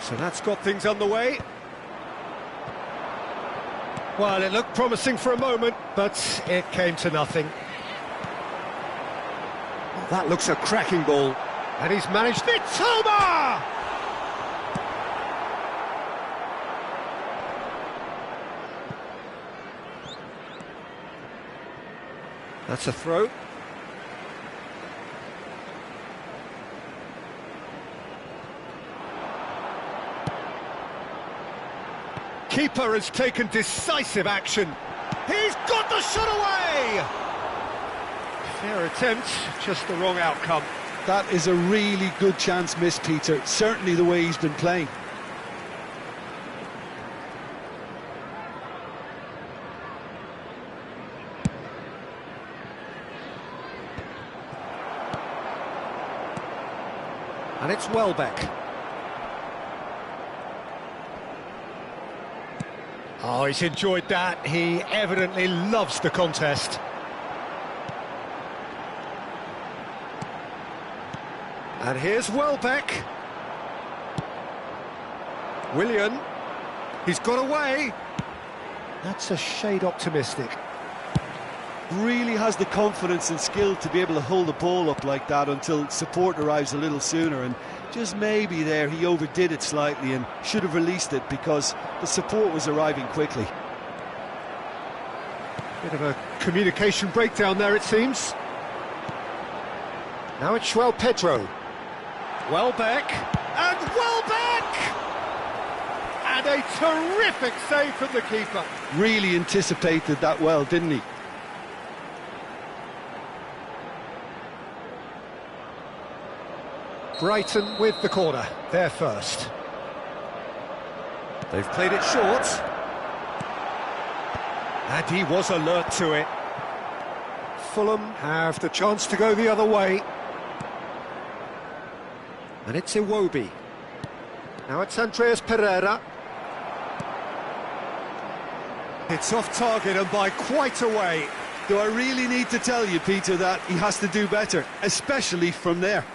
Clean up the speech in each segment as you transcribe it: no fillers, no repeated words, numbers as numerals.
So that's got things underway. Well, it looked promising for a moment, but it came to nothing. Well, that looks a cracking ball. And he's managed it. Toma! That's a throw. Keeper has taken decisive action. He's got the shot away! Fair attempt, just the wrong outcome. That is a really good chance missed, Peter. Certainly the way he's been playing. And it's Welbeck. Oh, he's enjoyed that. He evidently loves the contest. And here's Welbeck. Willian. He's got away. That's a shade optimistic. Really has the confidence and skill to be able to hold the ball up like that until support arrives a little sooner, and just maybe there he overdid it slightly and should have released it because the support was arriving quickly. Bit of a communication breakdown there, it seems. Now it's João Pedro. Welbeck, and Welbeck! And a terrific save from the keeper. Really anticipated that well, didn't he? Brighton with the corner, they're first. They've played it short. And he was alert to it. Fulham have the chance to go the other way. And it's Iwobi. Now it's Andreas Pereira. It's off target and by quite a way. Do I really need to tell you, Peter, that he has to do better, especially from there?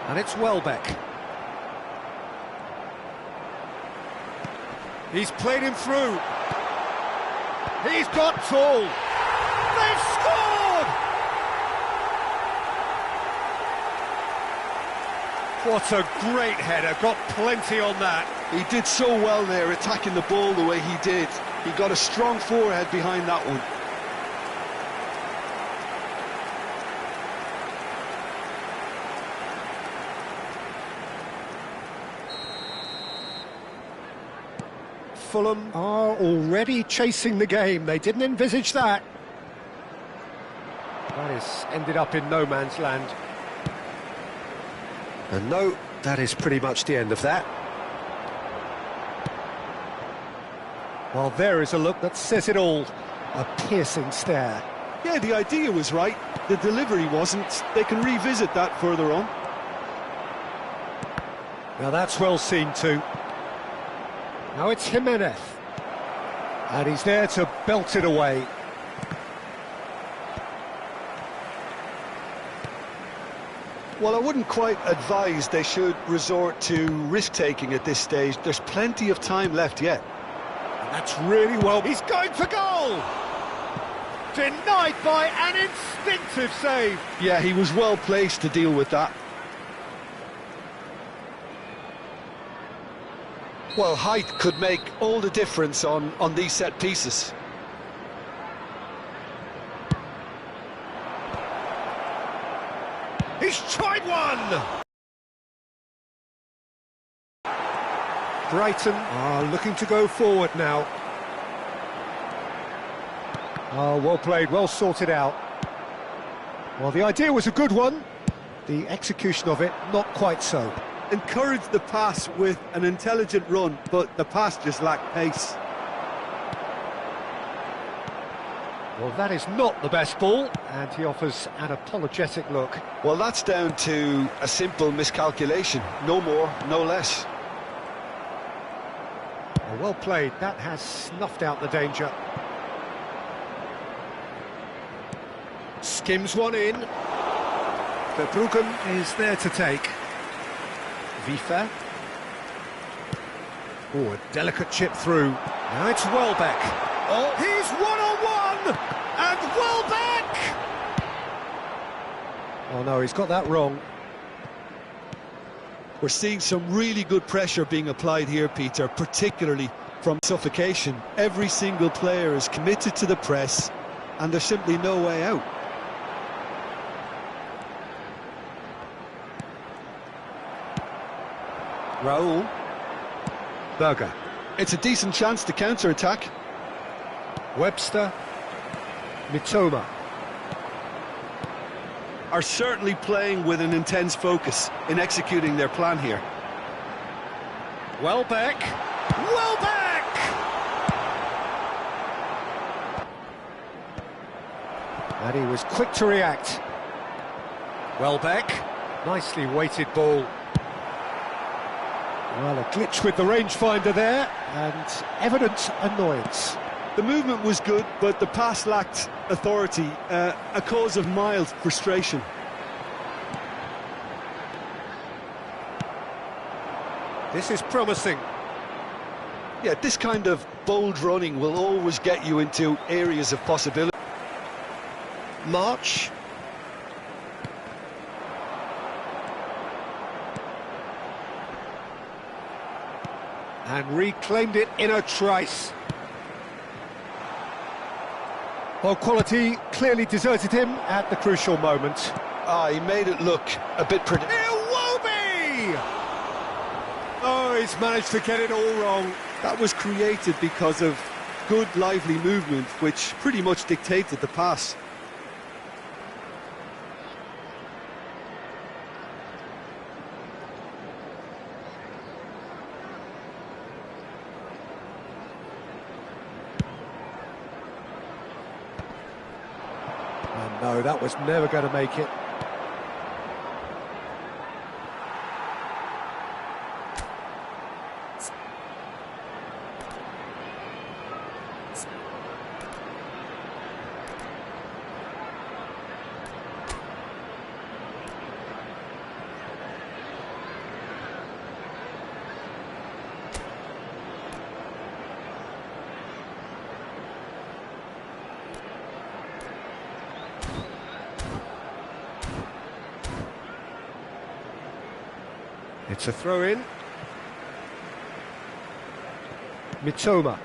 And it's Welbeck. He's played him through. He's got tall. They've scored! What a great header, got plenty on that. He did so well there, attacking the ball the way he did. He got a strong forehead behind that one. Fulham are already chasing the game. They didn't envisage that. That has ended up in no man's land. And no, that is pretty much the end of that. Well, there is a look that says it all. A piercing stare. Yeah, the idea was right. The delivery wasn't. They can revisit that further on. Now that's well seen too. Now it's Jimenez, and he's there to belt it away. Well, I wouldn't quite advise they should resort to risk-taking at this stage. There's plenty of time left yet. And that's really well. He's going for goal! Denied by an instinctive save. Yeah, he was well placed to deal with that. Well, height could make all the difference on these set pieces. He's tried one! Brighton are looking to go forward now. Oh, well played, well sorted out. Well, the idea was a good one. The execution of it, not quite so. Encouraged the pass with an intelligent run, but the pass just lacked pace. Well, that is not the best ball, and he offers an apologetic look. Well, that's down to a simple miscalculation. No more, no less. Well played, that has snuffed out the danger. Skims one in. Verbruggen is there to take. Vifa. Oh, a delicate chip through. Now it's Welbeck. Oh, he's one-on-one! And Welbeck! Oh no, he's got that wrong. We're seeing some really good pressure being applied here, Peter, particularly from suffocation. Every single player is committed to the press, and there's simply no way out. Raul. Berger. It's a decent chance to counter-attack. Webster. Mitoma. Are certainly playing with an intense focus in executing their plan here. Welbeck. Welbeck! And he was quick to react. Welbeck. Nicely weighted ball. Well, a glitch with the rangefinder there, and evident annoyance. The movement was good, but the pass lacked authority, a cause of mild frustration. This is promising. Yeah, this kind of bold running will always get you into areas of possibility. March. And reclaimed it in a trice. Well, quality clearly deserted him at the crucial moment. He made it look a bit predictable. Iwobi! Oh, he's managed to get it all wrong. That was created because of good, lively movement, which pretty much dictated the pass. And no, that was never going to make it. It's a throw-in. Mitoma.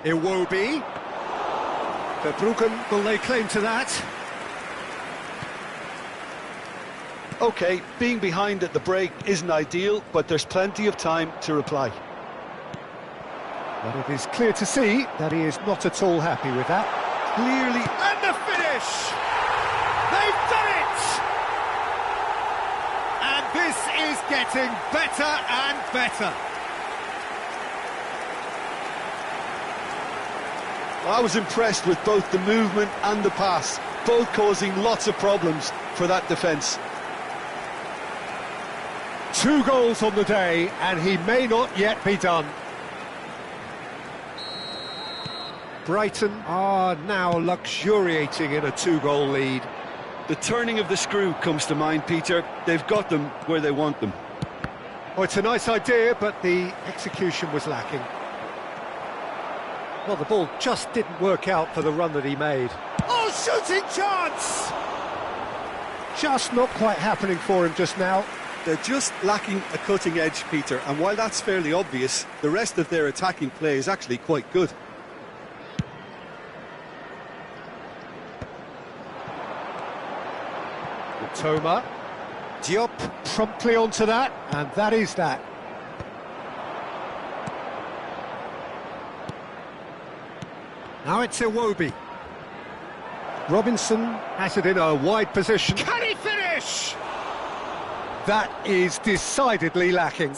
Iwobi. Verbruggen will lay claim to that. OK, being behind at the break isn't ideal, but there's plenty of time to reply. But it is clear to see that he is not at all happy with that. Clearly. And the finish! They've done it! And this is getting better and better. I was impressed with both the movement and the pass, both causing lots of problems for that defence. 2 goals on the day, and he may not yet be done. Brighton are now luxuriating in a 2-goal lead. The turning of the screw comes to mind, Peter. They've got them where they want them. Oh, it's a nice idea, but the execution was lacking. Well, the ball just didn't work out for the run that he made. Oh, shooting chance! Just not quite happening for him just now. They're just lacking a cutting edge, Peter, and while that's fairly obvious, the rest of their attacking play is actually quite good. Mitoma. Diop promptly onto that, and that is that. Now it's Iwobi. Robinson has it in a wide position. Can he finish? That is decidedly lacking.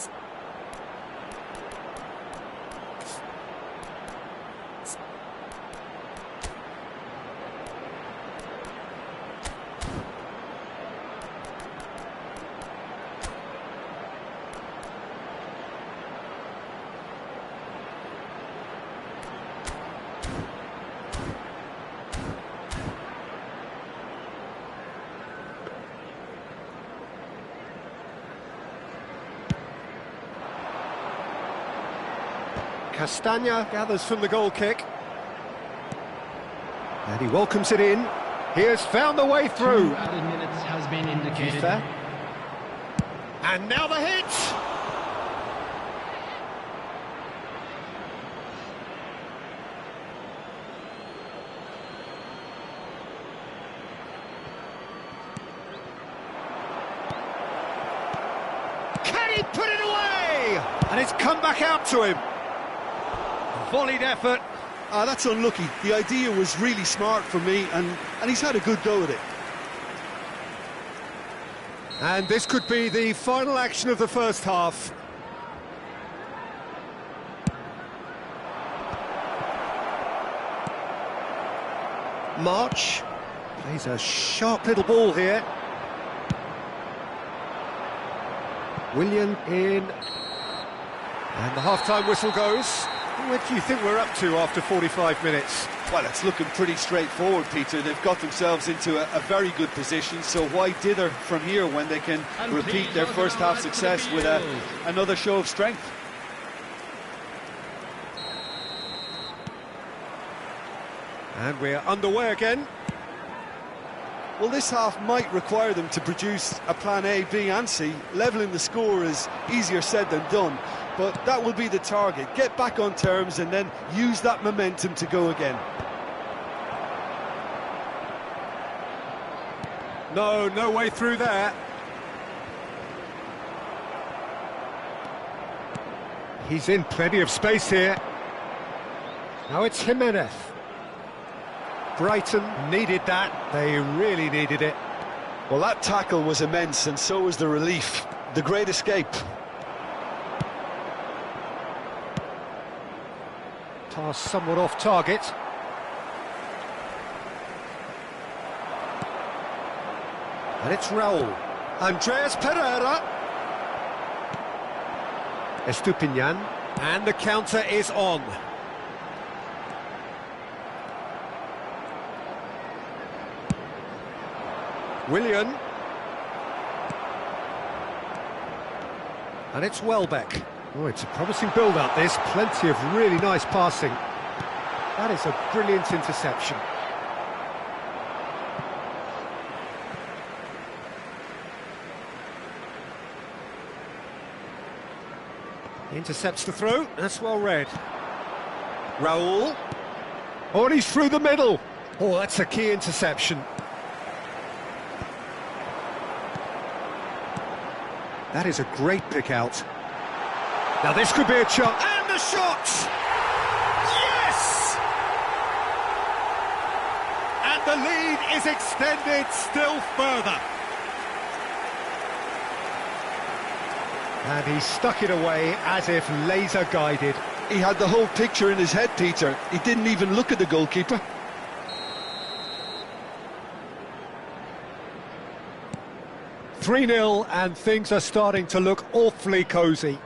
Castagna gathers from the goal kick. And he welcomes it in. He has found the way through. 2 added minutes has been indicated. And now the hit! Can he put it away? And it's come back out to him. Volleyed effort. That's unlucky. The idea was really smart for me, and he's had a good go at it. And this could be the final action of the first half. March plays a sharp little ball here. Willian in. And the half-time whistle goes. What do you think we're up to after 45 minutes? Well, it's looking pretty straightforward, Peter. They've got themselves into a very good position, so why dither from here when they can repeat their first half success with another show of strength? And we're underway again. Well, this half might require them to produce a plan A, B and C. Levelling the score is easier said than done, but that will be the target. Get back on terms and then use that momentum to go again. No way through there. He's in plenty of space here. Now it's Jimenez. Brighton needed that. They really needed it. Well, that tackle was immense, and so was the relief. The great escape. Pass somewhat off target. And it's Raul. Andreas Pereira. Estupinian. And the counter is on. Willian. And it's Welbeck. Oh, it's a promising build-up, this. Plenty of really nice passing. That is a brilliant interception. He intercepts the throw. That's well read. Raul. Oh, and he's through the middle. Oh, that's a key interception. That is a great pick out. Now this could be a shot, and the shot! Yes! And the lead is extended still further. And he stuck it away as if laser guided. He had the whole picture in his head, Peter. He didn't even look at the goalkeeper. (3-0) and things are starting to look awfully cosy.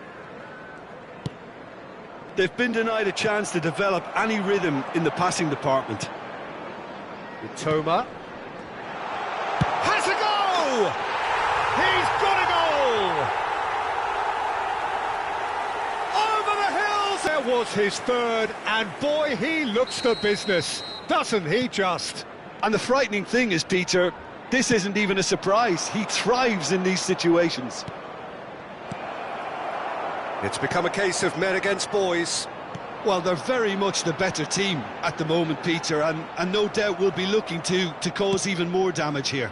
They've been denied a chance to develop any rhythm in the passing department. Toma has a goal! He's got a goal! Over the hills! There was his third, and boy, he looks the business, doesn't he just? And the frightening thing is, Peter, this isn't even a surprise. He thrives in these situations. It's become a case of men against boys. Well, they're very much the better team at the moment, Peter, and no doubt will be looking to cause even more damage here.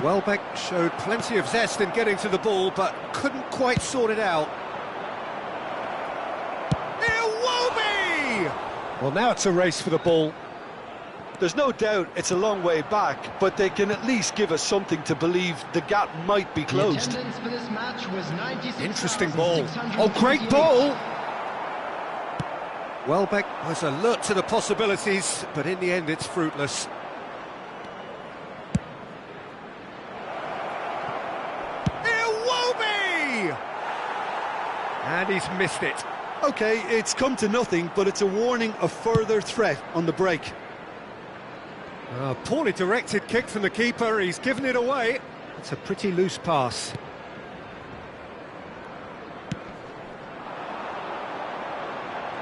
Welbeck showed plenty of zest in getting to the ball, but couldn't quite sort it out. Iwobi! Well, now it's a race for the ball. There's no doubt it's a long way back, but they can at least give us something to believe the gap might be closed. For this match was interesting ball. Oh, great ball! Welbeck was alert to the possibilities, but in the end it's fruitless. Iwobi! And he's missed it. OK, it's come to nothing, but it's a warning of further threat on the break. A poorly directed kick from the keeper, he's given it away. It's a pretty loose pass.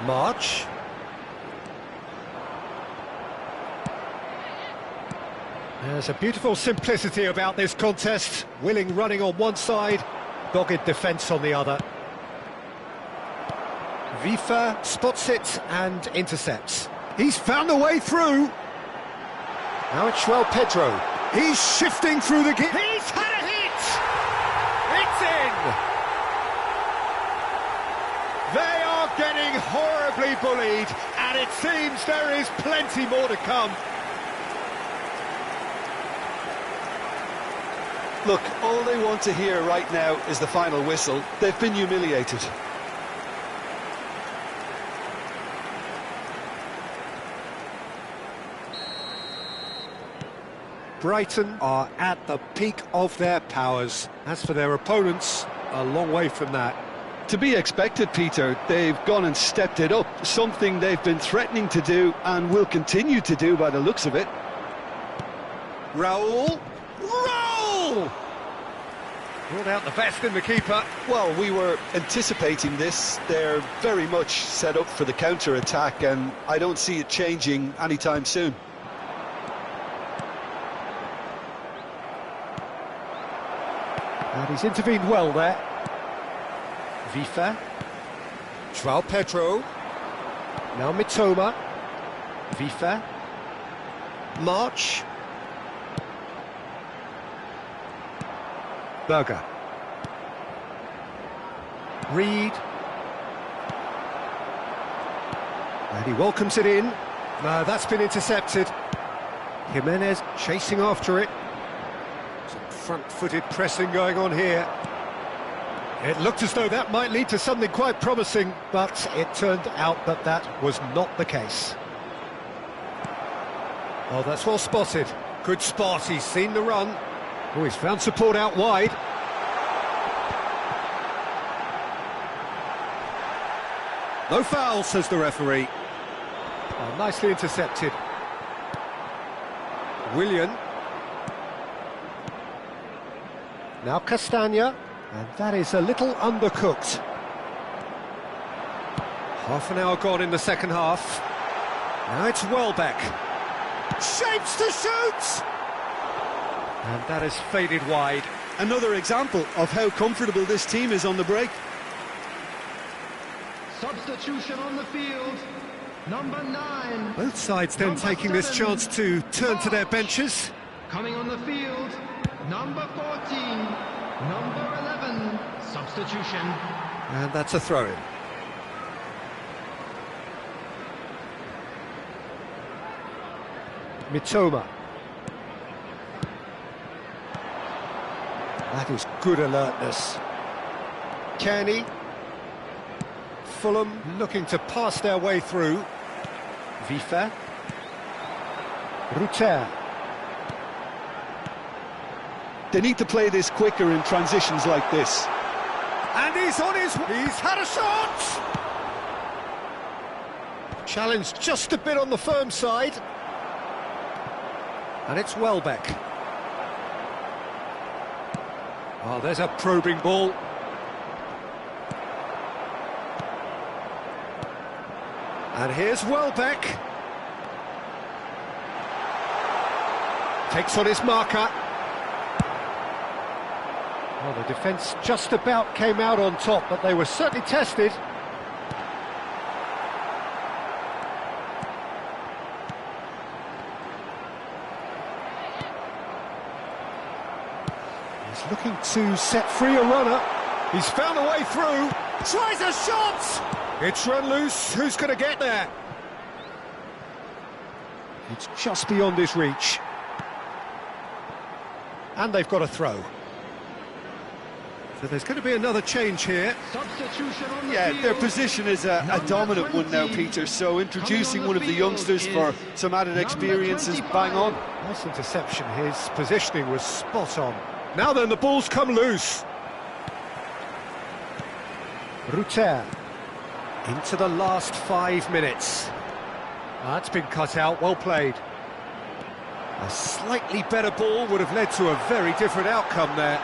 March. There's a beautiful simplicity about this contest. Willing running on one side, dogged defence on the other. Vifa spots it and intercepts. He's found a way through. Now it's João Pedro. He's shifting through the gap. He's had a hit! It's in! They are getting horribly bullied, and it seems there is plenty more to come. Look, all they want to hear right now is the final whistle. They've been humiliated. Brighton are at the peak of their powers. As for their opponents, a long way from that. To be expected, Peter. They've gone and stepped it up, something they've been threatening to do and will continue to do by the looks of it. Raul! Raul! Brought out the best in the keeper. Well, we were anticipating this. They're very much set up for the counter-attack, and I don't see it changing anytime soon. And he's intervened well there. Vifa. João Pedro. Now Mitoma. Vifa. March. Berger. Reed. And he welcomes it in. No, that's been intercepted. Jimenez chasing after it. Some front-footed pressing going on here. It looked as though that might lead to something quite promising, but it turned out that that was not the case. Oh, that's well spotted. Good spot, he's seen the run. Oh, he's found support out wide. No foul, says the referee. Oh, nicely intercepted. Willian. Now Castagna, and that is a little undercooked. Half an hour gone in the second half. Now it's Welbeck. Shapes to shoot! And that has faded wide. Another example of how comfortable this team is on the break. Substitution on the field. Number 9. Both sides then taking this chance to turn to their benches. Coming on the field. Number 14. Number 11. Substitution. And that's a throw-in. Mitoma. That is good alertness. Kearney. Fulham looking to pass their way through. Vifa. Ruter. They need to play this quicker in transitions like this. And he's had a shot! Challenge just a bit on the firm side. And it's Welbeck. Oh, there's a probing ball. And here's Welbeck. Takes on his marker. Well, the defence just about came out on top, but they were certainly tested. He's looking to set free a runner. He's found a way through. Tries a shot! It's run loose. Who's going to get there? It's just beyond his reach. And they've got a throw. So there's going to be another change here. Substitution on the Yeah, field. their position is a dominant one now, Peter, so introducing one of the youngsters for some added experience is bang on. Nice interception. His positioning was spot on. Now then, the ball's come loose. Ruter. Into the last 5 minutes. That's been cut out, well played. A slightly better ball would have led to a very different outcome there.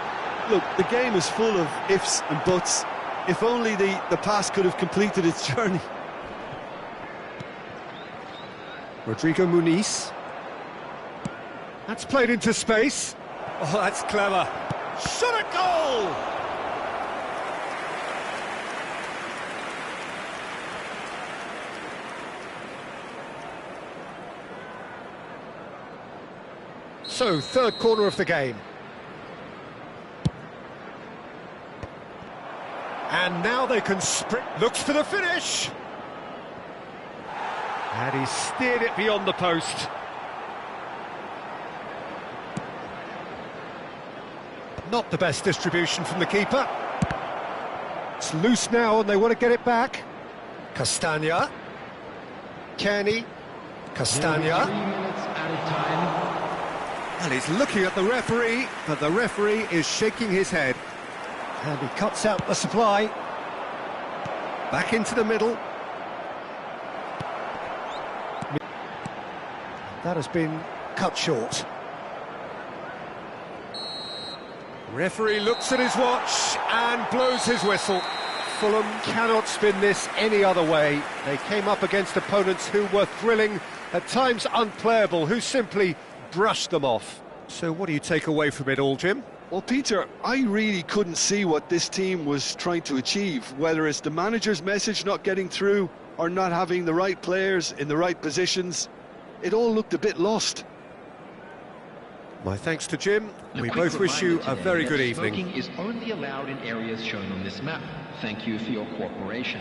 Look, the game is full of ifs and buts. If only the pass could have completed its journey. Rodrigo Muniz. That's played into space. Oh, that's clever. Shot at goal! So, third corner of the game. And now they can sprint. Looks for the finish. And he steered it beyond the post. Not the best distribution from the keeper. It's loose now and they want to get it back. Castagna. Kenny. Castagna. 3 minutes at a time. And he's looking at the referee, but the referee is shaking his head. And he cuts out the supply. Back into the middle. That has been cut short. Referee looks at his watch and blows his whistle. Fulham cannot spin this any other way. They came up against opponents who were thrilling, at times unplayable, who simply brushed them off. So what do you take away from it all, Jim? Well, Peter, I really couldn't see what this team was trying to achieve, whether it's the manager's message not getting through or not having the right players in the right positions. It all looked a bit lost. My thanks to Jim. We both wish you a very good evening. Smoking is only allowed in areas shown on this map. Thank you for your cooperation.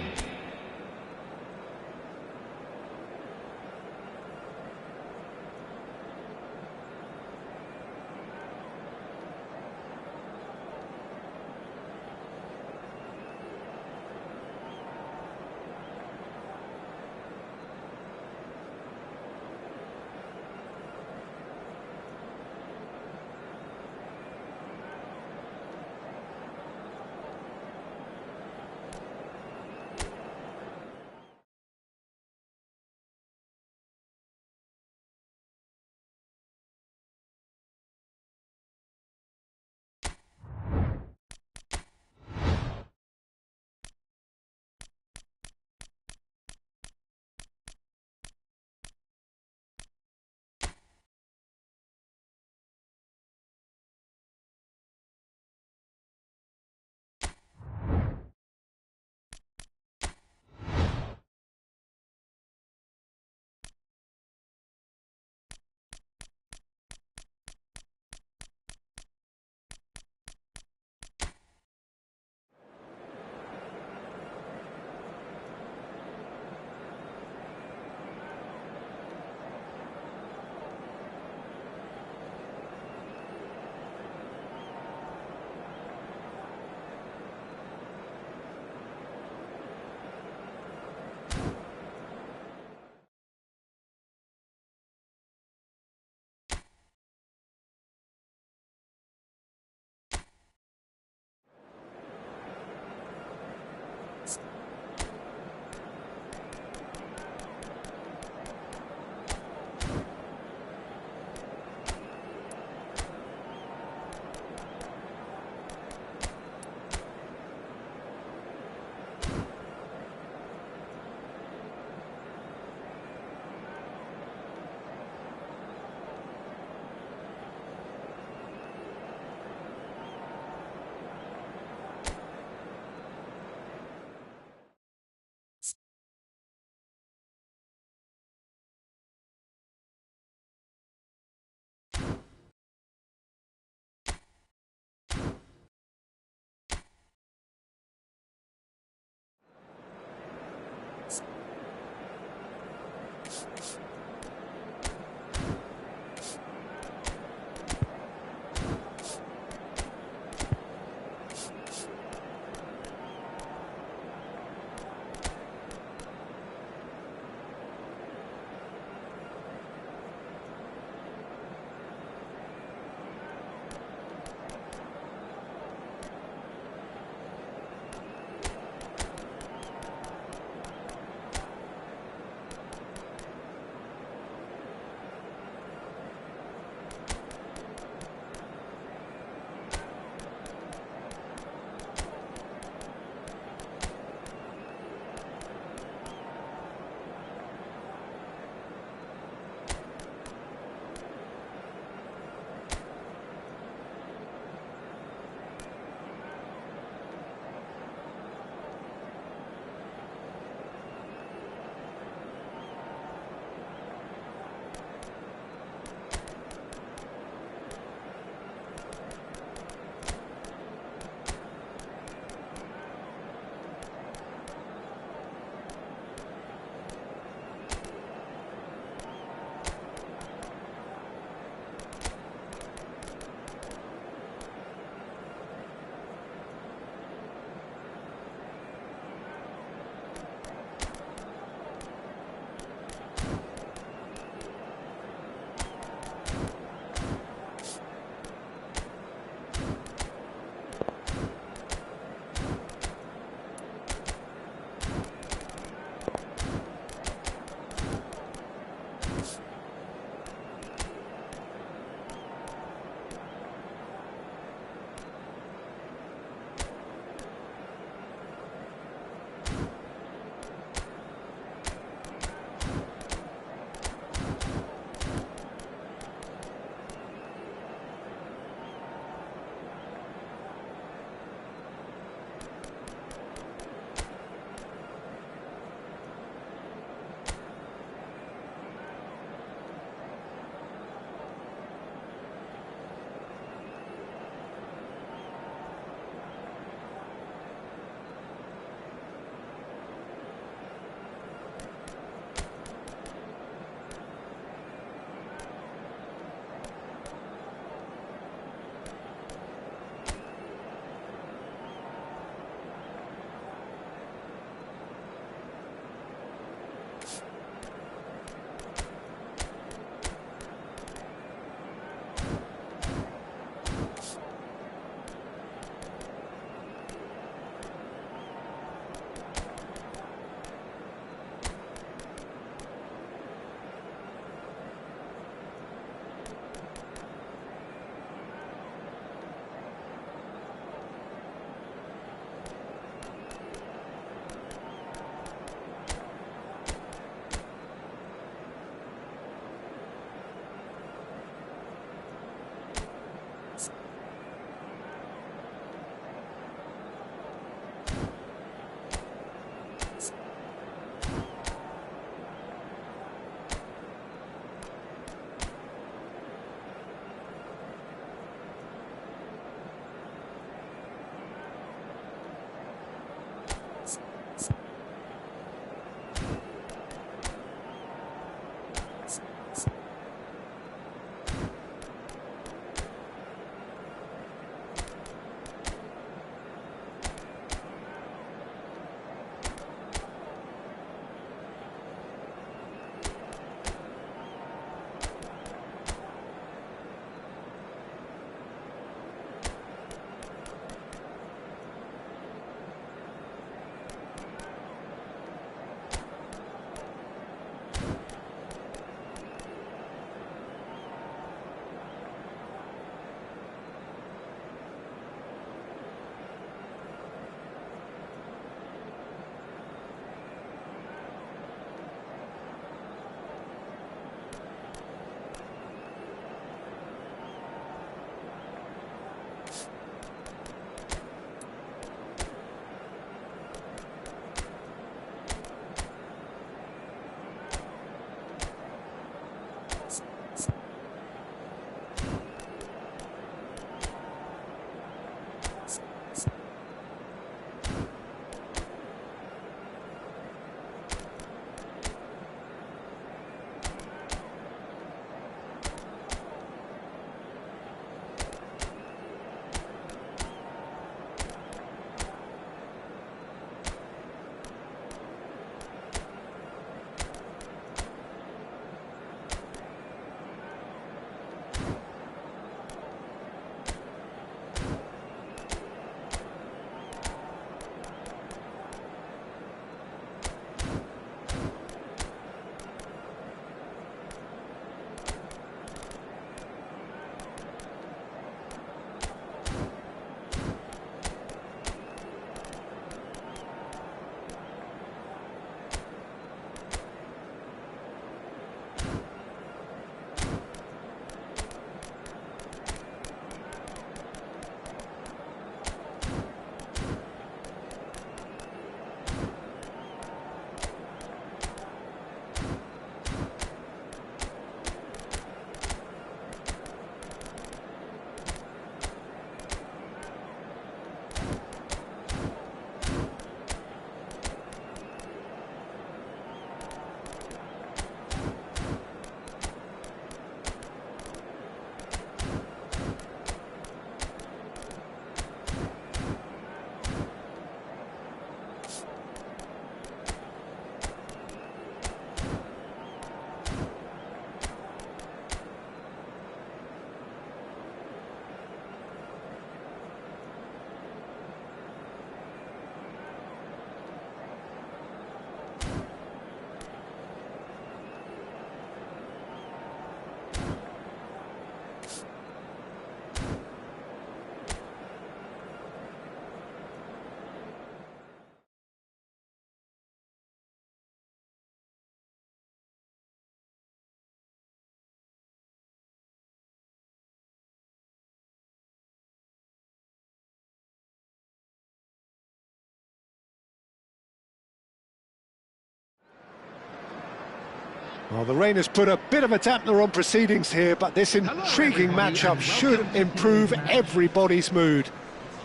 Well, the rain has put a bit of a dampener on proceedings here, but this intriguing matchup should improve everybody's mood.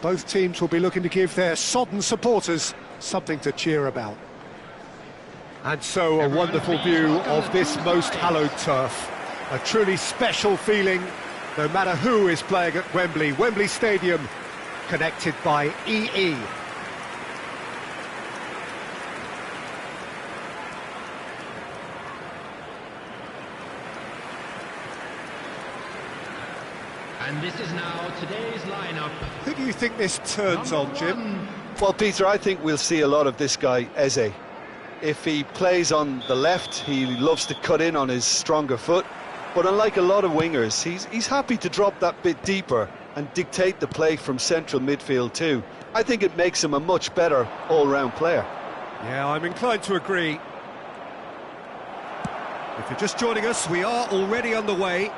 Both teams will be looking to give their sodden supporters something to cheer about. And so a wonderful view of this most hallowed turf. A truly special feeling, no matter who is playing at Wembley. Wembley Stadium, connected by EE. And this is now today's lineup. Who do you think this turns on, Jim? Well, Peter, I think we'll see a lot of this guy, Eze. If he plays on the left, he loves to cut in on his stronger foot. But unlike a lot of wingers, he's happy to drop that bit deeper and dictate the play from central midfield too. I think it makes him a much better all-round player. Yeah, I'm inclined to agree. If you're just joining us, we are already underway.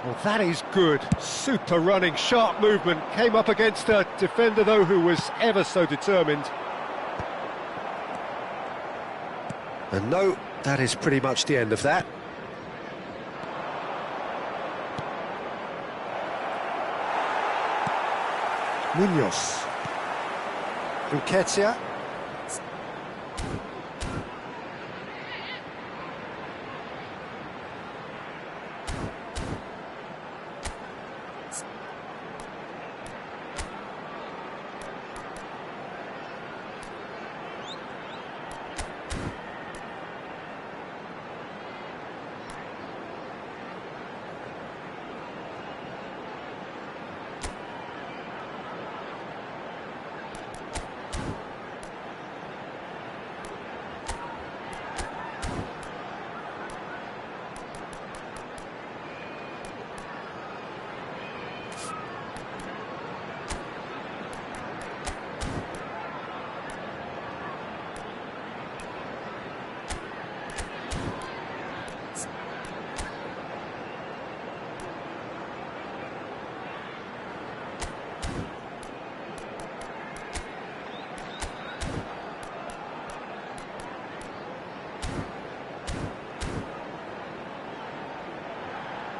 Well, that is good. Super running, sharp movement. Came up against a defender, though, who was ever so determined. And no, that is pretty much the end of that. Munoz. Nketiah.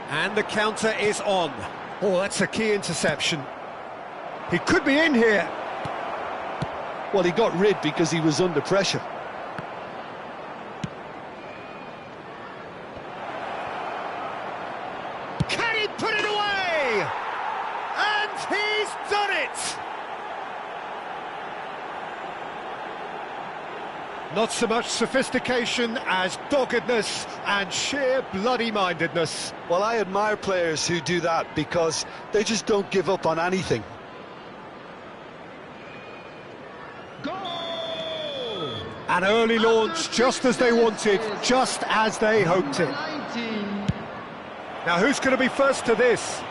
And the counter is on. Oh, that's a key interception. He could be in here. Well, he got rid because he was under pressure. Can he put it away? And he's done it! Not so much sophistication as doggedness and sheer bloody-mindedness. Well, I admire players who do that because they just don't give up on anything. Goal! An early launch, just as they wanted, just as they hoped it. 19. Now, who's going to be first to this?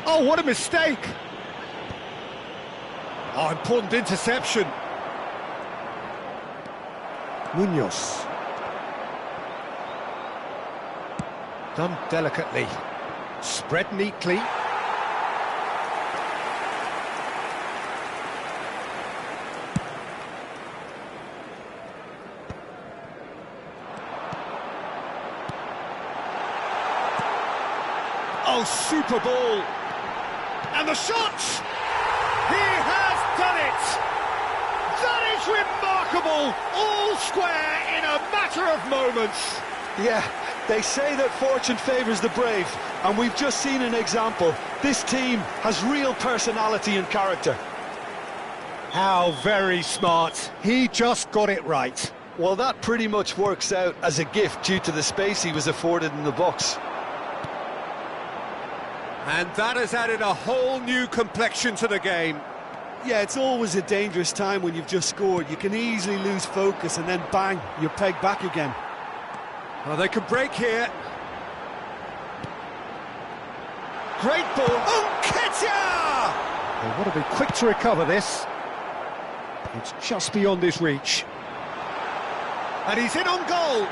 Oh, what a mistake! Oh, important interception. Munoz. Done delicately. Spread neatly. Oh, super ball. And the shot! He has done it! That is remarkable! All square in a matter of moments. Yeah, they say that fortune favours the brave, and we've just seen an example. This team has real personality and character. How very smart. He just got it right. Well, that pretty much works out as a gift due to the space he was afforded in the box. And that has added a whole new complexion to the game. Yeah, it's always a dangerous time when you've just scored. You can easily lose focus and then bang, you're pegged back again. Well, they can break here. Great ball. Nketiah! They want to be quick to recover this. It's just beyond his reach. And he's in on goal.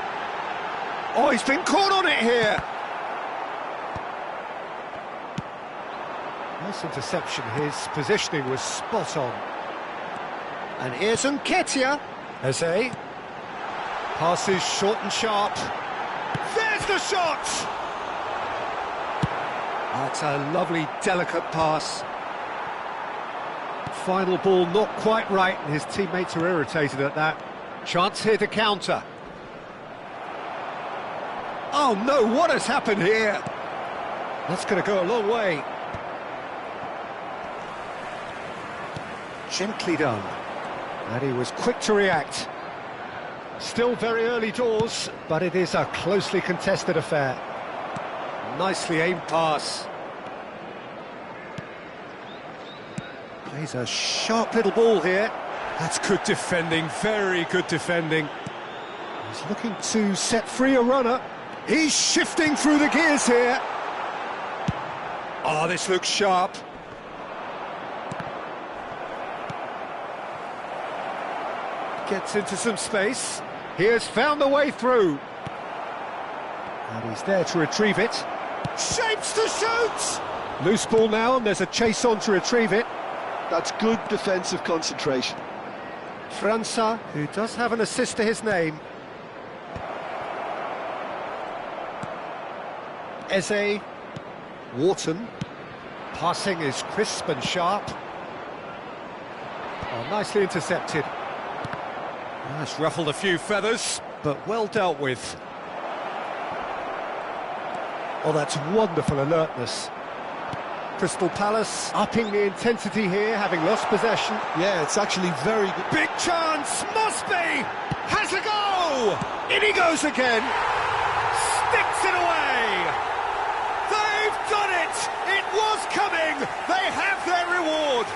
Oh, he's been caught on it here. Nice interception. His positioning was spot on. And here's Nketiah. Eze. Passes short and sharp. There's the shot! That's a lovely, delicate pass. Final ball not quite right, and his teammates are irritated at that. Chance here to counter. Oh no, what has happened here? That's going to go a long way. Gently done. And he was quick to react. Still very early doors, but it is a closely contested affair. Nicely aimed pass. Plays a sharp little ball here. That's good defending, very good defending. He's looking to set free a runner. He's shifting through the gears here. Oh, this looks sharp. Gets into some space. He has found the way through. And he's there to retrieve it. Shapes to shoot! Loose ball now, and there's a chase on to retrieve it. That's good defensive concentration. França, who does have an assist to his name. Eze. Wharton. Passing is crisp and sharp. Oh, nicely intercepted. That's ruffled a few feathers, but well dealt with. Oh, that's wonderful alertness. Crystal Palace upping the intensity here, having lost possession. Yeah, it's actually very good. Big chance, must be! Has a go! In he goes again! Sticks it away! They've done it! It was coming! They have their reward!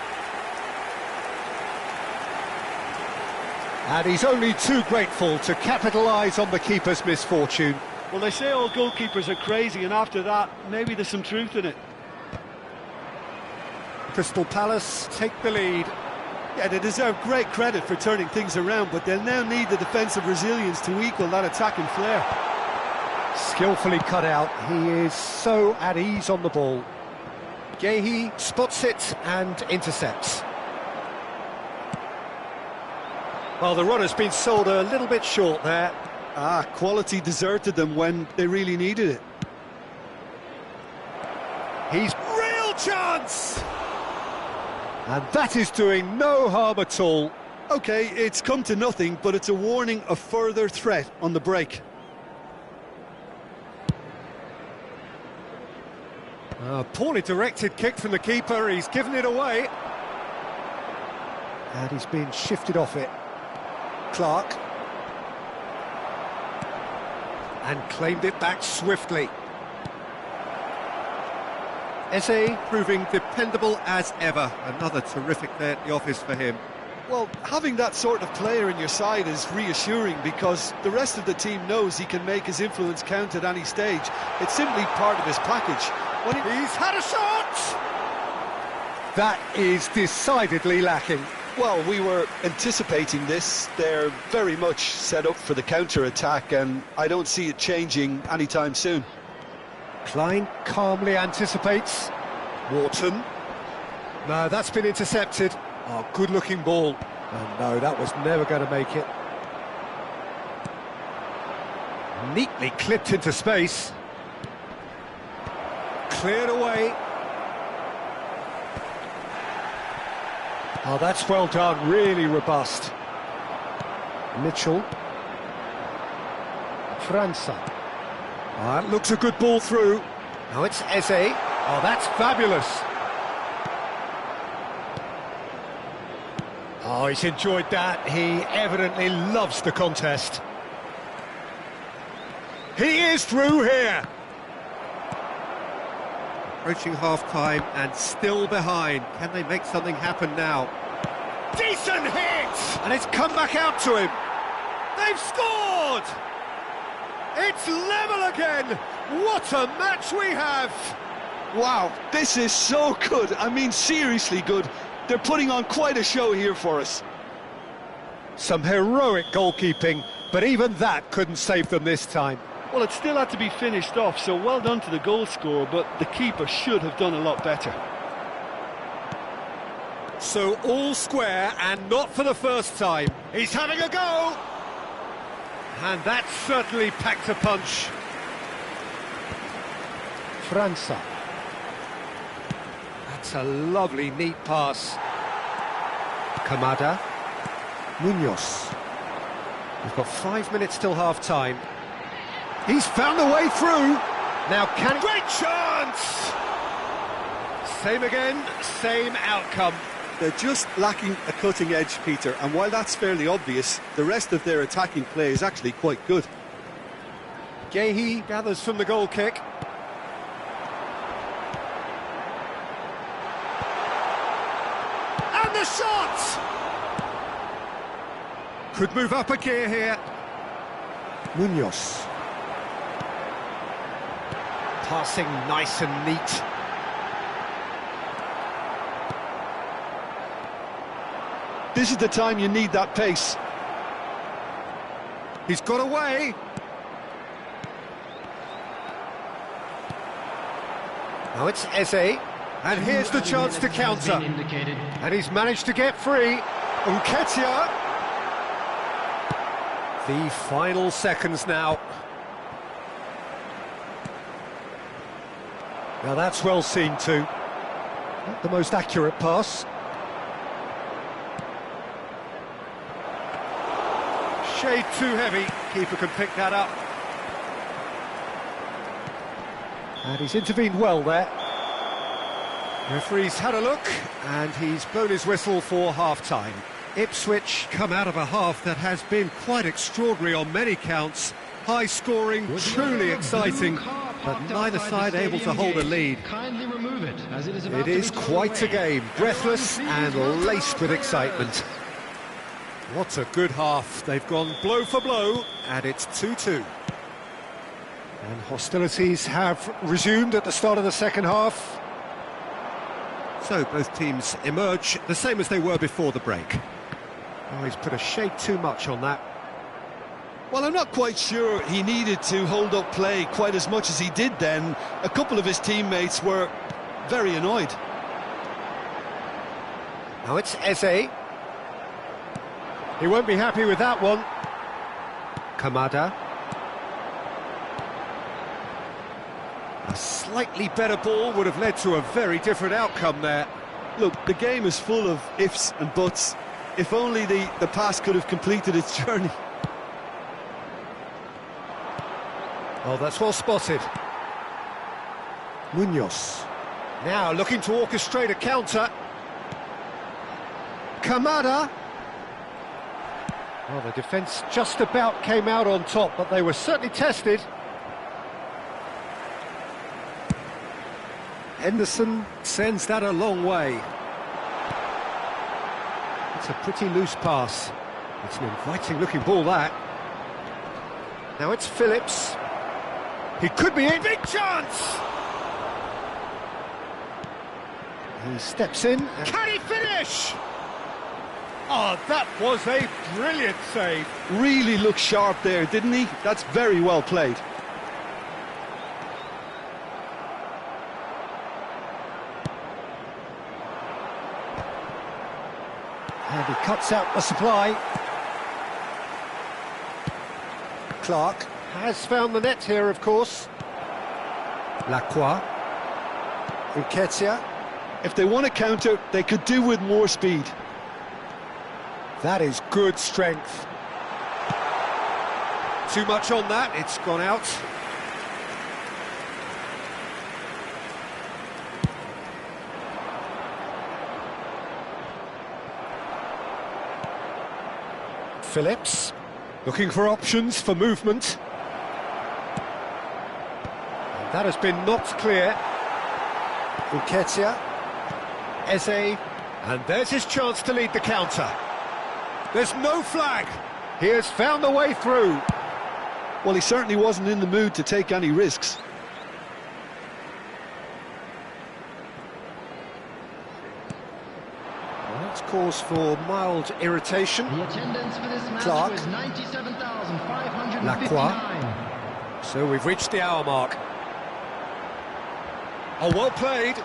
And he's only too grateful to capitalise on the keeper's misfortune. Well, they say all goalkeepers are crazy, and after that, maybe there's some truth in it. Crystal Palace take the lead. Yeah, they deserve great credit for turning things around, but they'll now need the defensive resilience to equal that attacking flair. Skillfully cut out, he is so at ease on the ball. Gehi spots it and intercepts. Well, the runner's been sold a little bit short there. Quality deserted them when they really needed it. He's real chance! And that is doing no harm at all. OK, it's come to nothing, but it's a warning of further threat on the break. Poorly directed kick from the keeper, he's given it away. And he's been shifted off it. Clark. And claimed it back swiftly. Eze proving dependable as ever. Another terrific day at the office for him. Well, having that sort of player in your side is reassuring because the rest of the team knows he can make his influence count at any stage. It's simply part of his package. He's had a shot! That is decidedly lacking. Well, we were anticipating this. They're very much set up for the counter-attack, and I don't see it changing anytime soon. Klein calmly anticipates. Wharton. No, that's been intercepted. Oh, good-looking ball. Oh, no, that was never going to make it. Neatly clipped into space. Cleared away. Oh, that's well done, really robust. Mitchell. França. Oh, that looks a good ball through. Now it's Eze. Oh, that's fabulous. Oh, he's enjoyed that. He evidently loves the contest. He is through here. Approaching half-time and still behind. Can they make something happen now? Decent hit! And it's come back out to him. They've scored! It's level again! What a match we have! Wow, this is so good. I mean, seriously good. They're putting on quite a show here for us. Some heroic goalkeeping, but even that couldn't save them this time. Well, it still had to be finished off, so well done to the goal scorer, but the keeper should have done a lot better. So all square, and not for the first time. He's having a go! And that certainly packed a punch. França. That's a lovely, neat pass. Kamada. Munoz. We've got 5 minutes till half-time. He's found a way through. Now can... Great chance! Same again, same outcome. They're just lacking a cutting edge, Peter, and while that's fairly obvious, the rest of their attacking play is actually quite good. Gehi gathers from the goal kick. And the shot! Could move up a gear here. Munoz. Passing nice and neat. This is the time you need that pace. He's got away. Now it's Eze, and here's the chance to counter. And he's managed to get free. Nketiah. The final seconds now. Now that's well seen too. Not the most accurate pass. Shade too heavy. Keeper can pick that up. And he's intervened well there. Referee's had a look, and he's blown his whistle for half-time. Ipswich come out of a half that has been quite extraordinary on many counts. High scoring, truly exciting, but neither side able to hold a lead. It is quite a game, breathless and laced with excitement. What a good half. They've gone blow for blow, and it's 2-2. And hostilities have resumed at the start of the second half. So both teams emerge the same as they were before the break. Oh, he's put a shade too much on that. Well, I'm not quite sure he needed to hold up play quite as much as he did then. A couple of his teammates were very annoyed. Now it's Eze. He won't be happy with that one. Kamada. A slightly better ball would have led to a very different outcome there. Look, the game is full of ifs and buts. If only the pass could have completed its journey. Oh, that's well spotted. Munoz. Now looking to orchestrate a counter. Kamada. Well, the defence just about came out on top, but they were certainly tested. Henderson sends that a long way. It's a pretty loose pass. It's an inviting-looking ball, that. Now it's Phillips. He could be in. Big chance! He steps in. Can he finish? Oh, that was a brilliant save. Really looked sharp there, didn't he? That's very well played. And he cuts out the supply. Clark has found the net here, of course. Lacroix. Nketiah. If they want to counter, they could do with more speed. That is good strength. Too much on that, it's gone out. Phillips, looking for options for movement. And that has been knocked clear. Nketiah, Eze, and there's his chance to lead the counter. There's no flag. He has found the way through. Well, he certainly wasn't in the mood to take any risks. Well, that's cause for mild irritation. The attendance for this match Clark. was 97,559. Lacroix. So we've reached the hour mark. Oh, well played.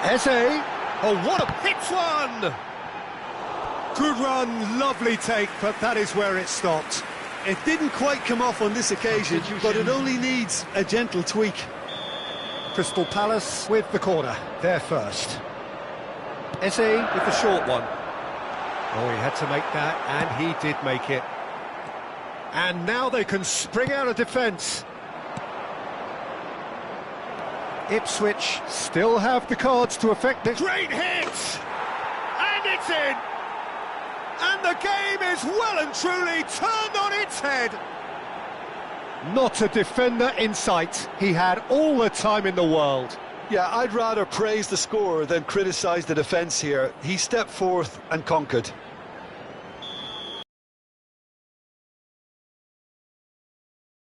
Eze. Oh, what a hit one! Good run, lovely take, but that is where it stopped. It didn't quite come off on this occasion, but it only needs a gentle tweak. Crystal Palace with the corner, there first. Eze with the short one. Oh, he had to make that, and he did make it. And now they can spring out of defence. Ipswich still have the cards to affect it. Great hit! And it's in! And the game is well and truly turned on its head. Not a defender in sight. He had all the time in the world. Yeah, I'd rather praise the scorer than criticise the defence here. He stepped forth and conquered.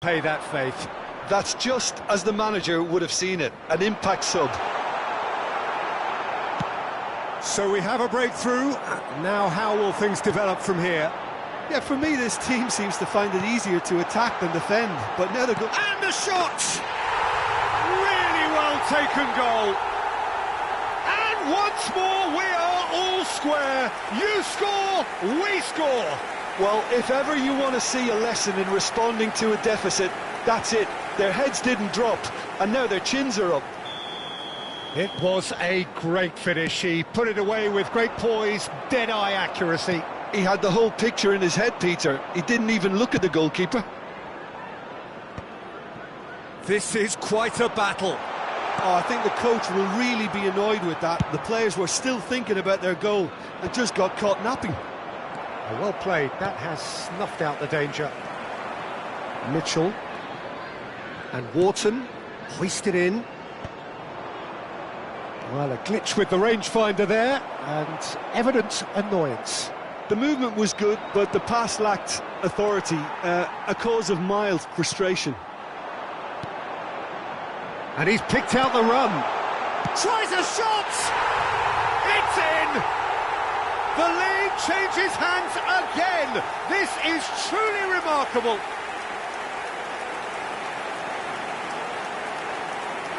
Pay that faith. That's just as the manager would have seen it, an impact sub. So we have a breakthrough. Now how will things develop from here? Yeah, for me this team seems to find it easier to attack than defend, but now they're going... And the shot! Really well taken goal. And once more we are all square. You score, we score. Well, if ever you want to see a lesson in responding to a deficit, that's it. Their heads didn't drop, and now their chins are up. It was a great finish. He put it away with great poise, dead-eye accuracy. He had the whole picture in his head, Peter. He didn't even look at the goalkeeper. This is quite a battle. Oh, I think the coach will really be annoyed with that. The players were still thinking about their goal and just got caught napping. Well played. That has snuffed out the danger. Mitchell and Wharton hoisted in. Well, a glitch with the rangefinder there, and evident annoyance. The movement was good, but the pass lacked authority, a cause of mild frustration. And he's picked out the run. Tries a shot! It's in! The lead changes hands again! This is truly remarkable.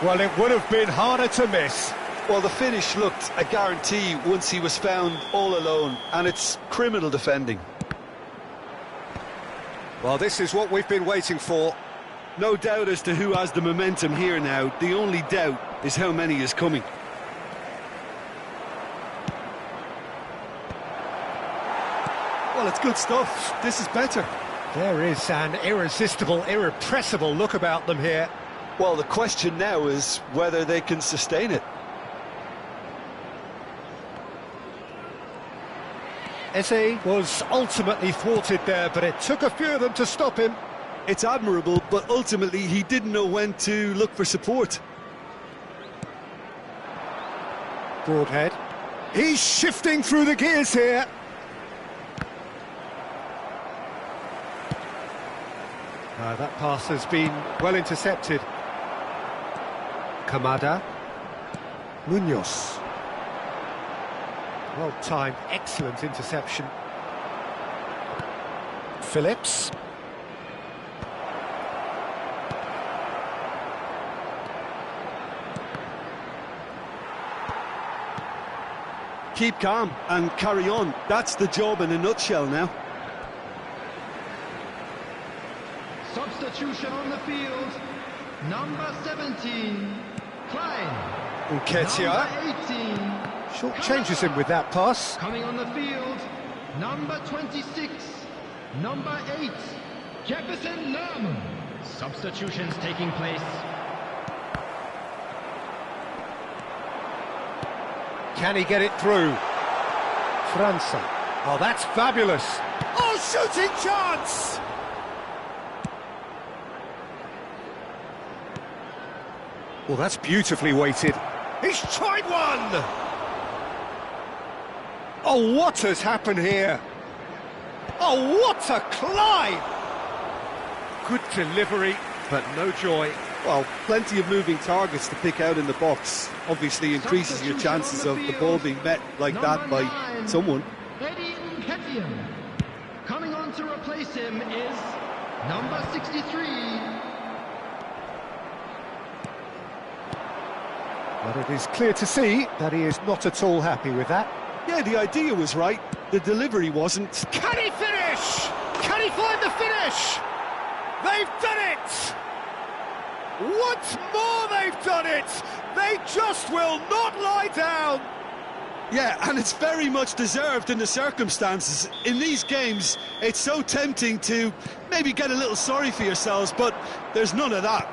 Well, it would have been harder to miss. Well, the finish looked a guarantee once he was found all alone, and it's criminal defending. Well, this is what we've been waiting for. No doubt as to who has the momentum here now. The only doubt is how many is coming. Well, it's good stuff. This is better. There is an irresistible, irrepressible look about them here. Well, the question now is whether they can sustain it. Eze was ultimately thwarted there, but it took a few of them to stop him. It's admirable, but ultimately he didn't know when to look for support. Broadhead. He's shifting through the gears here. That pass has been well intercepted. Kamada. Munoz. Well timed, excellent interception. Phillips. Keep calm and carry on. That's the job in a nutshell now. Substitution on the field. Number 17, Klein. Nketiah. Number 18. Short changes him with that pass. Coming on the field, number 26, number 8, Jefferson Lam. Substitutions taking place. Can he get it through? França. Oh, that's fabulous. Oh, shooting chance! Well, that's beautifully weighted. He's tried one! Oh, what has happened here? Oh, what a climb! Good delivery, but no joy. Well, plenty of moving targets to pick out in the box. Obviously increases your chances of the ball being met like that by someone. Eddie Nketiah. Coming on to replace him is number 63. But it is clear to see that he is not at all happy with that. Yeah, the idea was right, the delivery wasn't. Can he finish? Can he find the finish? They've done it! Once more they've done it! They just will not lie down! Yeah, and it's very much deserved in the circumstances. In these games, it's so tempting to maybe get a little sorry for yourselves, but there's none of that.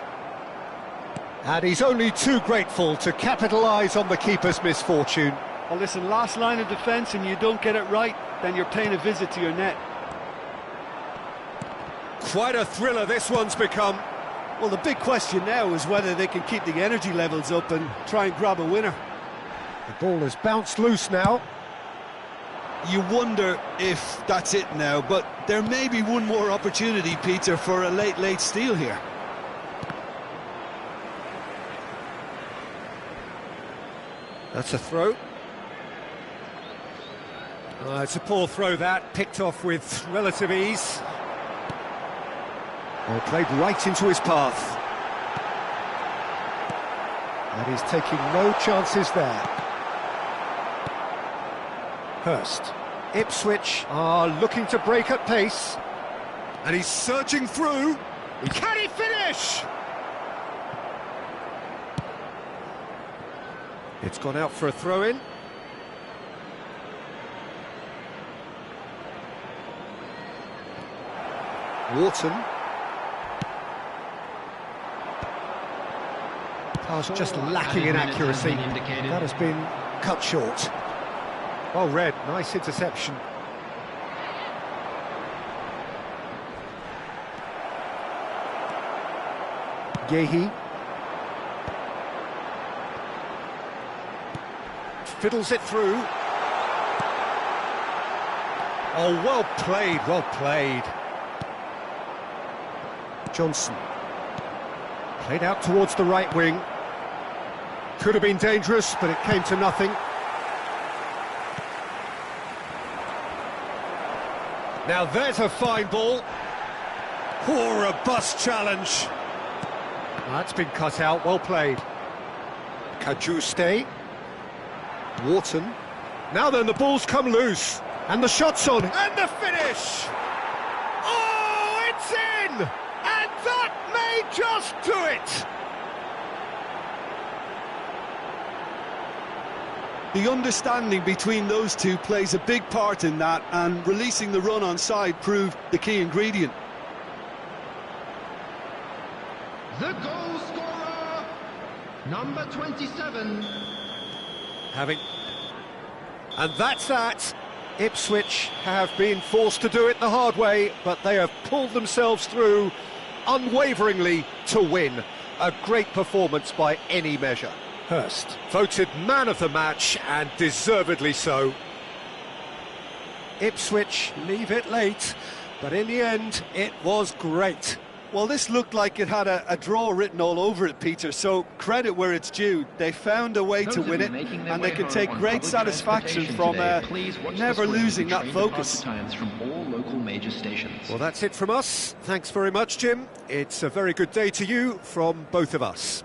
And he's only too grateful to capitalise on the keeper's misfortune. Well, listen, last line of defence and you don't get it right, then you're paying a visit to your net. Quite a thriller this one's become. Well, the big question now is whether they can keep the energy levels up and try and grab a winner. The ball has bounced loose now. You wonder if that's it now, but there may be one more opportunity, Peter, for a late steal here. That's a throw. It's a poor throw that, picked off with relative ease. Well, played right into his path. And he's taking no chances there. Hurst. Ipswich are looking to break at pace. And he's surging through. Can he finish? It's gone out for a throw-in. Wharton. Pass just lacking in accuracy. That has been cut short. Well read, nice interception. Gehi. Fiddles it through. Oh, well played, well played. Johnson. Played out towards the right wing. Could have been dangerous, but it came to nothing. Now there's a fine ball. Poor, robust challenge. That's been cut out, well played. Kajuste. Wharton. Now then, the ball's come loose. And the shot's on. And the finish! Oh, it's in! And that may just do it! The understanding between those two plays a big part in that, and releasing the run on side proved the key ingredient. The goal scorer, number 27. And that's that. Ipswich have been forced to do it the hard way, but they have pulled themselves through unwaveringly to win. A great performance by any measure. Hurst, voted man of the match, and deservedly so. Ipswich leave it late, but in the end, it was great. Well, this looked like it had a draw written all over it, Peter, so credit where it's due. They found a way to win it, and they can take great satisfaction from never losing that focus. From all local major stations. Well, that's it from us. Thanks very much, Jim. It's a very good day to you from both of us.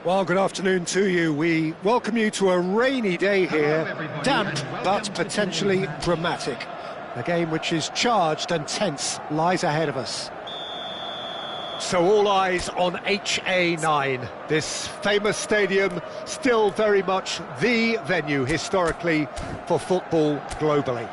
Well, good afternoon to you. We welcome you to a rainy day here, damp but potentially dramatic. A game which is charged and tense lies ahead of us. So all eyes on HA9, this famous stadium, still very much the venue historically for football globally.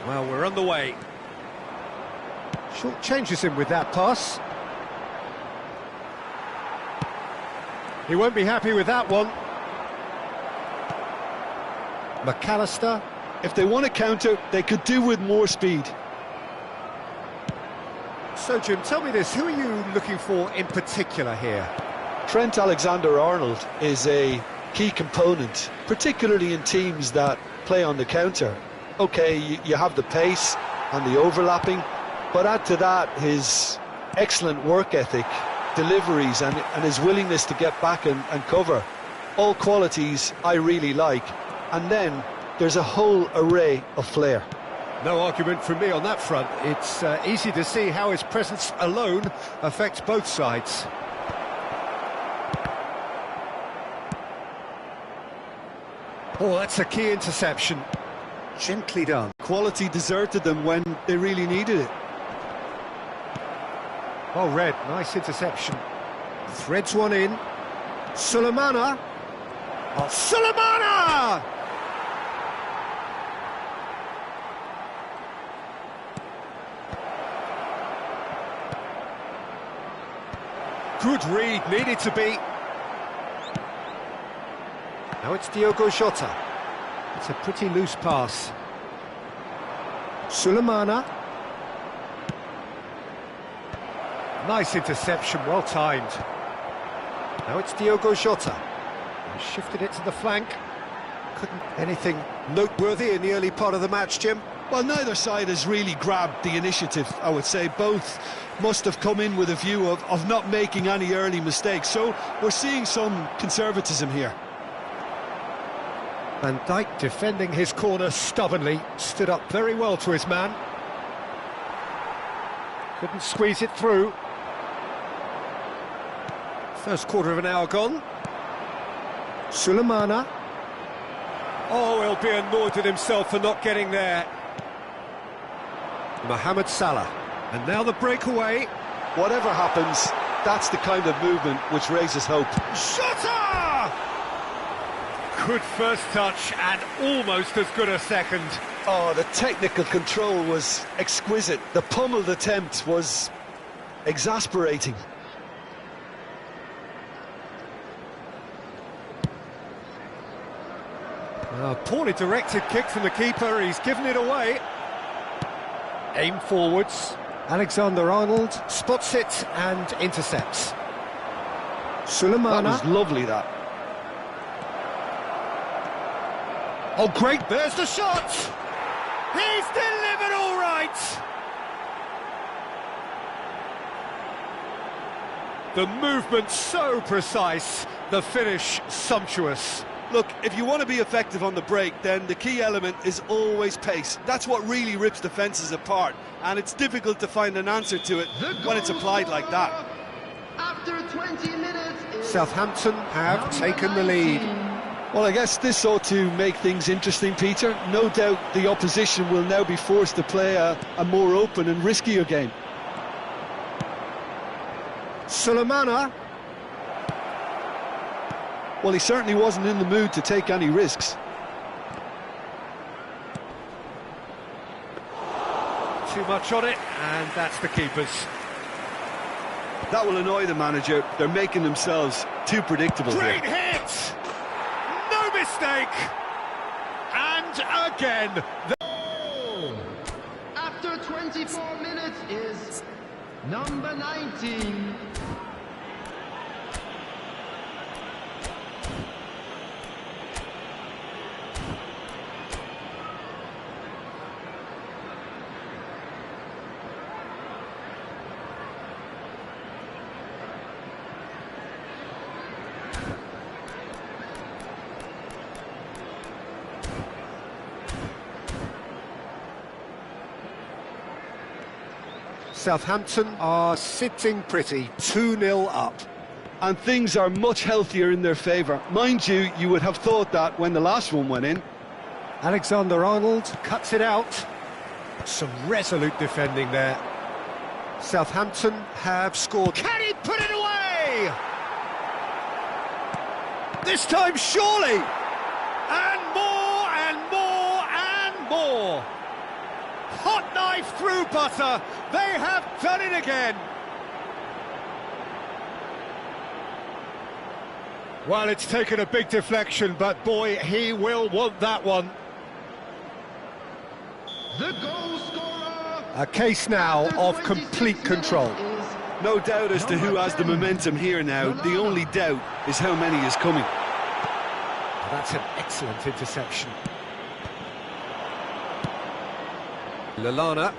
Well, we're on the way. Short changes him with that pass. He won't be happy with that one. McAllister. If they want to counter, they could do with more speed. So, Jim, tell me this, who are you looking for in particular here? Trent Alexander-Arnold is a key component, particularly in teams that play on the counter. Okay, you have the pace and the overlapping, but add to that his excellent work ethic, deliveries and his willingness to get back and cover. All qualities I really like. And then there's a whole array of flair. No argument from me on that front. It's easy to see how his presence alone affects both sides. Oh, that's a key interception. Gently done. Quality deserted them when they really needed it. Oh, Red, nice interception. Threads one in. Sulemana. Oh, Sulemana! Good read, needed to be. Now it's Diogo Jota. It's a pretty loose pass. Sulemana. Nice interception, well timed. Now it's Diogo Jota. He shifted it to the flank. Couldn't anything noteworthy in the early part of the match, Jim? Well, neither side has really grabbed the initiative, I would say. Both must have come in with a view of not making any early mistakes. So we're seeing some conservatism here. Van Dijk defending his corner stubbornly, stood up very well to his man. Couldn't squeeze it through. First quarter of an hour gone. Sulemana. Oh, he'll be annoyed with himself for not getting there. Mohamed Salah. And now the breakaway. Whatever happens, that's the kind of movement which raises hope. Shota! Good first touch and almost as good a second. Oh, the technical control was exquisite. The pummeled attempt was exasperating. Poorly directed kick from the keeper, he's given it away. Aim forwards. Alexander-Arnold spots it and intercepts. Sulemana. That was lovely, that. Oh, great, there's the shot! He's delivered all right! The movement so precise, the finish sumptuous. Look, if you want to be effective on the break, then the key element is always pace. That's what really rips defences apart, and it's difficult to find an answer to it when it's applied like that. After 20 minutes, Southampton have taken the lead. Well, I guess this ought to make things interesting, Peter. No doubt the opposition will now be forced to play a more open and riskier game. Sulemana. Well, he certainly wasn't in the mood to take any risks. Too much on it, and that's the keeper's. That will annoy the manager. They're making themselves too predictable Great here. hit! No mistake! And again. after 24 minutes. number 19. Southampton are sitting pretty, 2-0 up. And things are much healthier in their favour. Mind you, you would have thought that when the last one went in. Alexander-Arnold cuts it out. Some resolute defending there. Southampton have scored. Can he put it away? This time, surely! And more, and more, and more! Hot knife through butter! They have done it again! Well, it's taken a big deflection, but boy, he will want that one. The goal scorer. A case now of complete control. No doubt as to who has the momentum here now. The only doubt is how many is coming. That's an excellent interception. Lallana.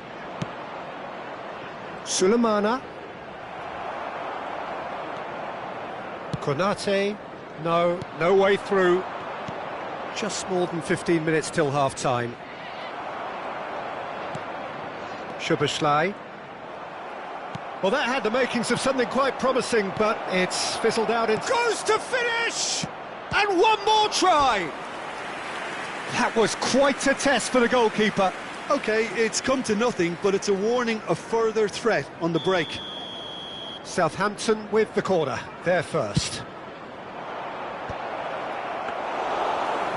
Sulemana. Konate. No way through. Just more than 15 minutes till half-time. Szoboszlai. Well, that had the makings of something quite promising, but it's fizzled out. It goes to finish! And one more try! That was quite a test for the goalkeeper. OK, it's come to nothing, but it's a warning of further threat on the break. Southampton with the corner, they're first.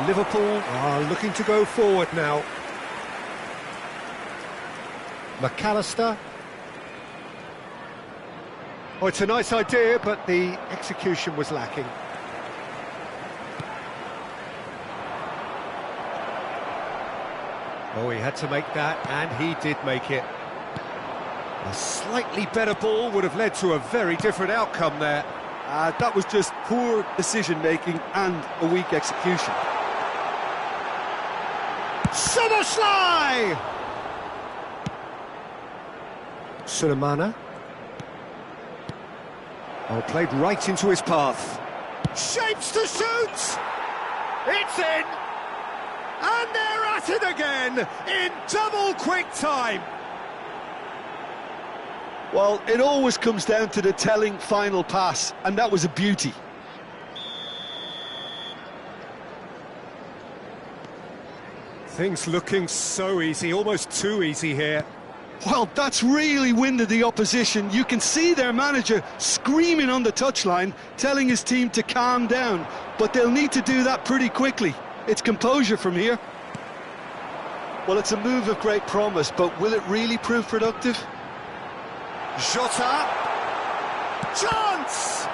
Liverpool are looking to go forward now. McAllister. Oh, it's a nice idea, but the execution was lacking. Oh, he had to make that, and he did make it. A slightly better ball would have led to a very different outcome there. That was just poor decision-making and a weak execution. Szoboszlai! Sulemana. Oh, played right into his path. Shapes to shoot! It's in! And they're at it again, in double quick time! Well, it always comes down to the telling final pass, and that was a beauty. Things looking so easy, almost too easy here. Well, that's really winded the opposition. You can see their manager screaming on the touchline, telling his team to calm down, but they'll need to do that pretty quickly. It's composure from here. Well, it's a move of great promise, but will it really prove productive? Jota! Chance!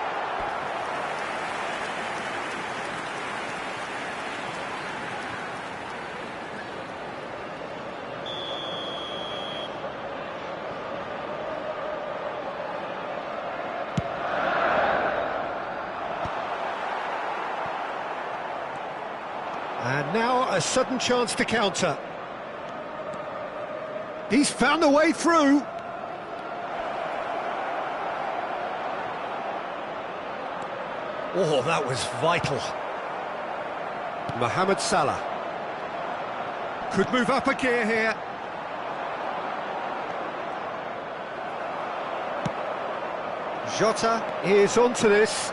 And now a sudden chance to counter. He's found a way through. Oh, that was vital. Mohamed Salah. Could move up a gear here. Jota is onto this.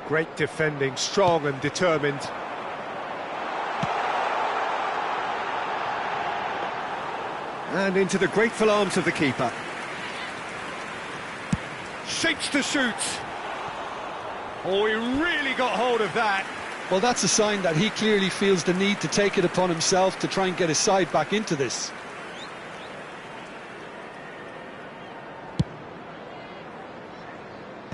Great defending, strong and determined. And into the grateful arms of the keeper. Shapes to shoot. Oh, he really got hold of that. Well, that's a sign that he clearly feels the need to take it upon himself to try and get his side back into this.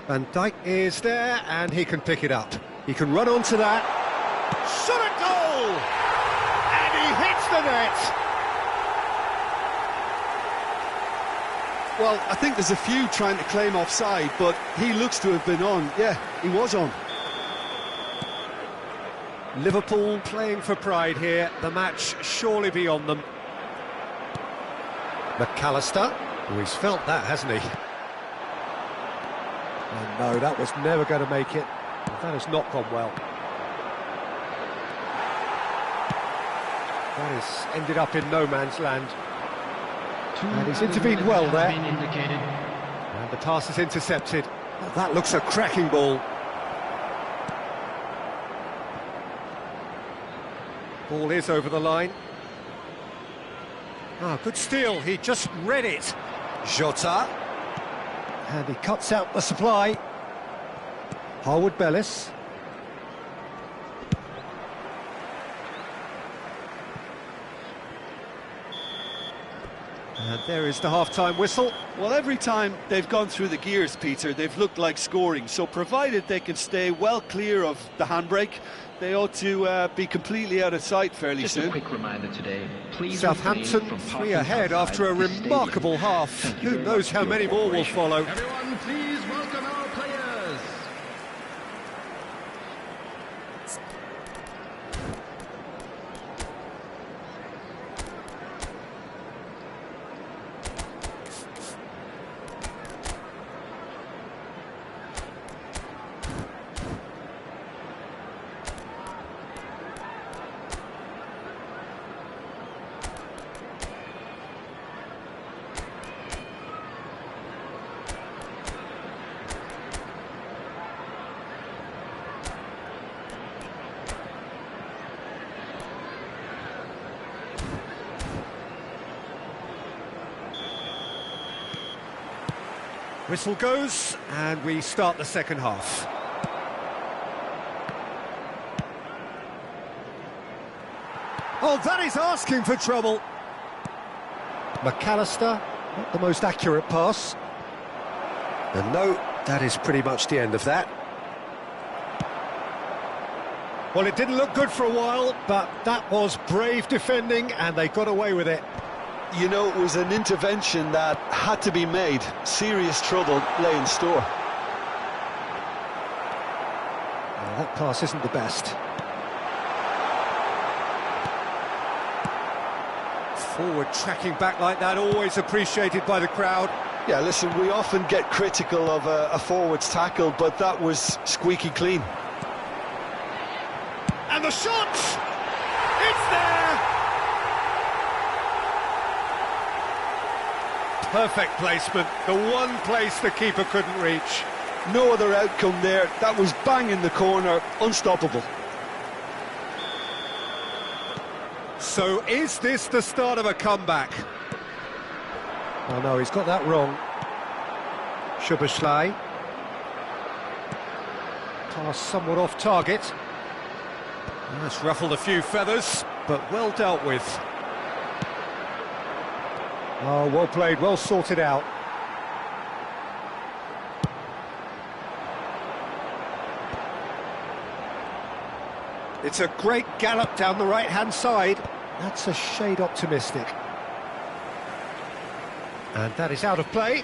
Van Dijk is there, and he can pick it up. He can run onto that. Shot at goal! And he hits net. Well, I think there's a few trying to claim offside, but he looks to have been on. Yeah, he was on. Liverpool playing for pride here. The match surely beyond them. McAllister, oh, he's felt that, hasn't he? And no, that was never going to make it. That has not gone well. That has ended up in no man's land. And he's intervened well there. And the pass is intercepted. Well, that looks a cracking ball. Ball is over the line. Ah, good steal, he just read it. Jota. And he cuts out the supply. Harwood Bellis. And there is the half-time whistle. Well, every time they've gone through the gears, Peter, they've looked like scoring. So provided they can stay well clear of the handbrake, they ought to be completely out of sight fairly soon. Just a quick reminder today, please Southampton 3 ahead after a remarkable half. Who knows how many more will follow. Everyone, please welcome our players. Whistle goes, and we start the second half. Oh, that is asking for trouble. McAllister, not the most accurate pass. And no, that is pretty much the end of that. Well, it didn't look good for a while, but that was brave defending, and they got away with it. You know, it was an intervention that had to be made. Serious trouble lay in store. Well, that pass isn't the best. Forward tracking back like that, always appreciated by the crowd. Yeah, listen, we often get critical of a forward's tackle, but that was squeaky clean. And the shot! It's there! Perfect placement, the one place the keeper couldn't reach. No other outcome there. That was bang in the corner, unstoppable. So is this the start of a comeback? Oh no, he's got that wrong. Szoboszlai. Pass somewhat off target. That's ruffled a few feathers, but well dealt with. Oh, well played, well sorted out. It's a great gallop down the right-hand side. That's a shade optimistic. And that is out of play.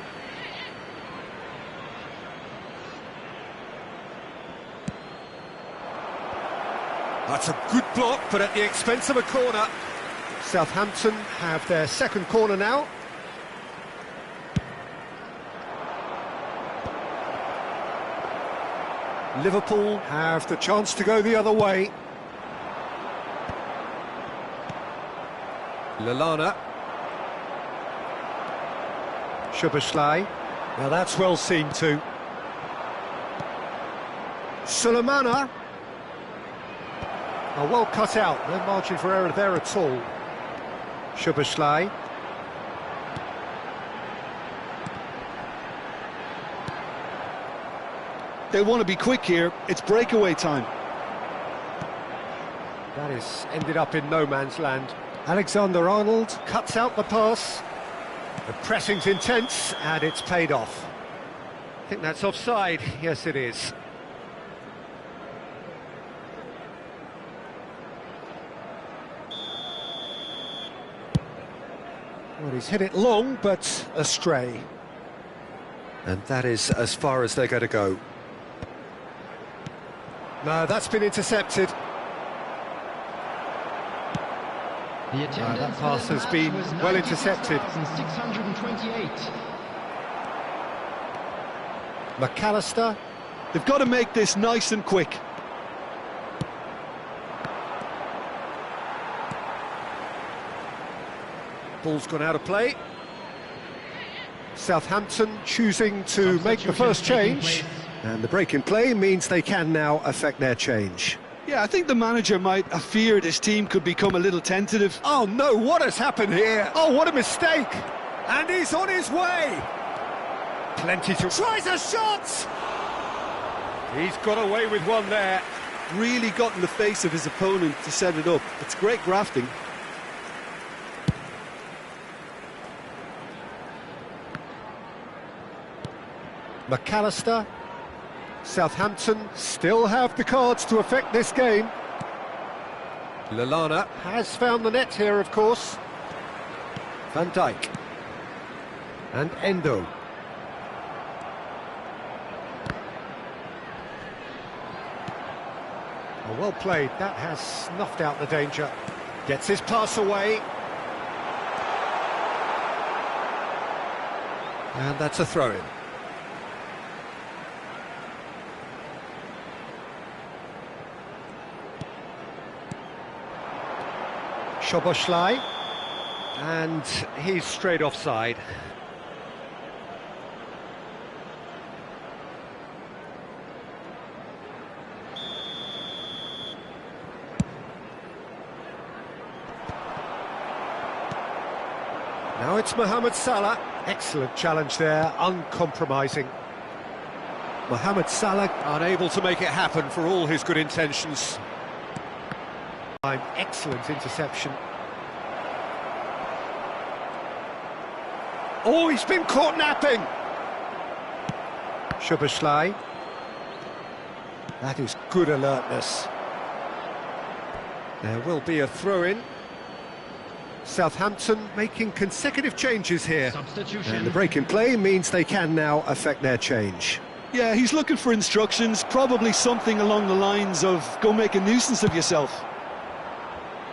That's a good block, but at the expense of a corner. Southampton have their second corner now. Liverpool have the chance to go the other way. Lallana. Szoboszlai. Now that's well seen too. Sulemana. Oh, well cut out, no margin for error there at all. Szoboszlai. They want to be quick here, it's breakaway time. That is ended up in no man's land. Alexander-Arnold cuts out the pass. The pressing's intense, and it's paid off. I think that's offside. Yes, it is. Well, he's hit it long, but astray. And that is as far as they're going to go. No, that's been intercepted. That pass has been well intercepted. 628. McAllister. They've got to make this nice and quick. Ball's gone out of play. Southampton choosing to make the first change. And the break in play means they can now affect their change. Yeah, I think the manager might have feared his team could become a little tentative. Oh no, what has happened here? Oh, what a mistake! And he's on his way! Plenty to... Tries a shot! He's got away with one there. Really got in the face of his opponent to set it up. It's great grafting. McAllister. Southampton still have the cards to affect this game. Lallana has found the net here, of course. Van Dijk. And Endo. Oh, well played. That has snuffed out the danger. Gets his pass away. And that's a throw-in. Szoboszlai, and he's straight offside. Now it's Mohamed Salah. Excellent challenge there, uncompromising. Mohamed Salah unable to make it happen for all his good intentions. Excellent interception. Oh, he's been caught napping. Szoboszlai. That is good alertness. There will be a throw-in. Southampton making consecutive changes here. Substitution. And the break in play means they can now affect their change. Yeah, he's looking for instructions, probably something along the lines of go make a nuisance of yourself.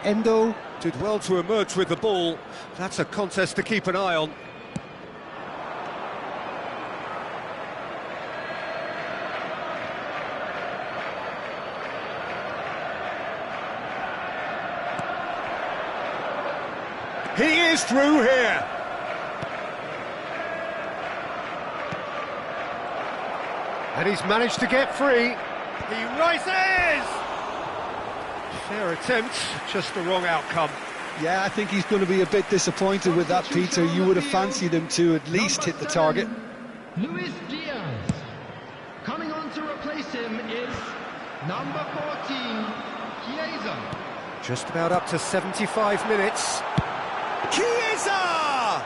Endo did well to emerge with the ball. That's a contest to keep an eye on. He is through here. And he's managed to get free. He rises! Fair attempt, just the wrong outcome. Yeah, I think he's going to be a bit disappointed with that, Peter. You would have fancied him to at least hit the target. Luis Diaz. Coming on to replace him is number 14, Chiesa. Just about up to 75 minutes. Chiesa!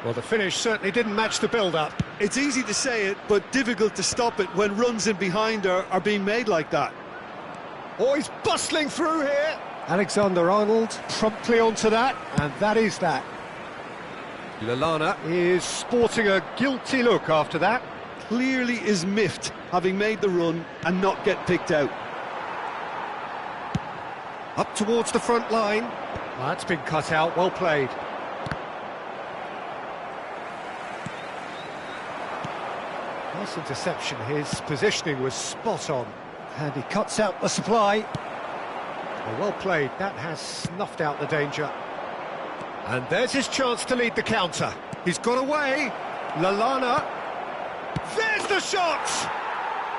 Well, the finish certainly didn't match the build-up. It's easy to say it, but difficult to stop it when runs in behind are being made like that. Oh, he's bustling through here. Alexander-Arnold promptly onto that, and that is that. Lallana is sporting a guilty look after that. Clearly is miffed, having made the run and not get picked out. Up towards the front line. Well, that's been cut out, well played. Nice interception, his positioning was spot on. And he cuts out the supply. Well played, that has snuffed out the danger. And there's his chance to lead the counter. He's got away. Lallana. There's the shot!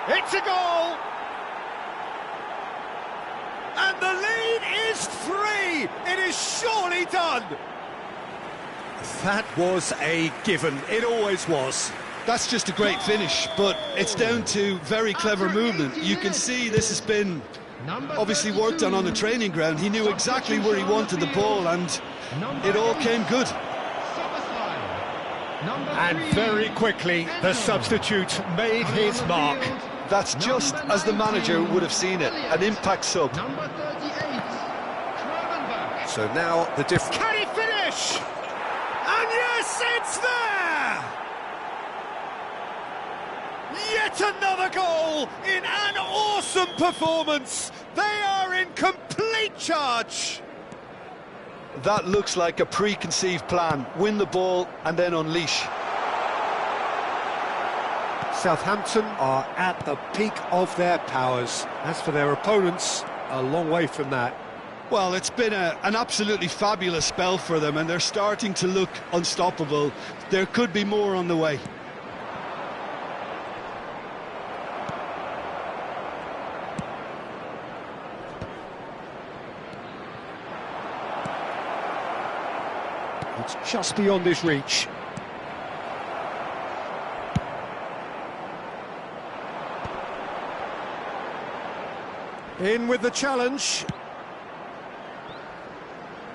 It's a goal! And the lead is 3! It is surely done! That was a given, it always was. That's just a great finish, but it's down to very clever movement. You can see this has been obviously worked on the training ground. He knew exactly where he wanted the ball, and it all came good. And very quickly, the substitute made his mark. That's just as the manager would have seen it, an impact sub. Number 38, Kravenberg. So now the Can he finish? Yes, it's there! Yet another goal in an awesome performance. They are in complete charge. That looks like a preconceived plan. Win the ball and then unleash. Southampton are at the peak of their powers. As for their opponents, a long way from that. Well, it's been an absolutely fabulous spell for them, and they're starting to look unstoppable. There could be more on the way. It's just beyond his reach. In with the challenge.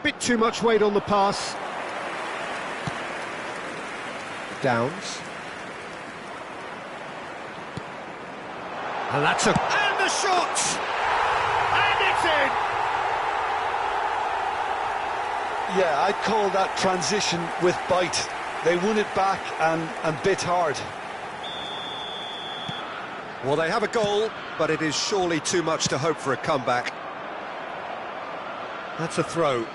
Bit too much weight on the pass. Downs. And that's and the shot! And it's in! Yeah, I'd call that transition with bite. They won it back and bit hard. Well, they have a goal, but it is surely too much to hope for a comeback. That's a throw.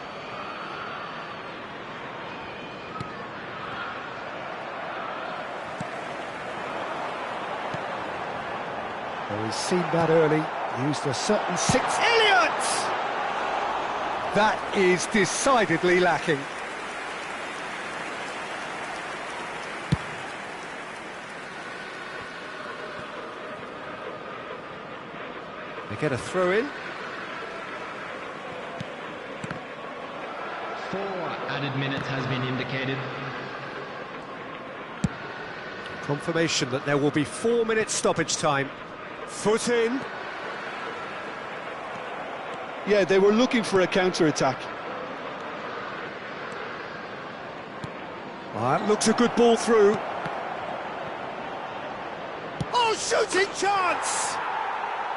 Well, he's seen that early, used a certain six. Elliott! That is decidedly lacking. They get a throw in. 4 added minutes has been indicated. Confirmation that there will be 4 minutes stoppage time. Foot in. Yeah, they were looking for a counter-attack. That looks a good ball through. Oh, shooting chance!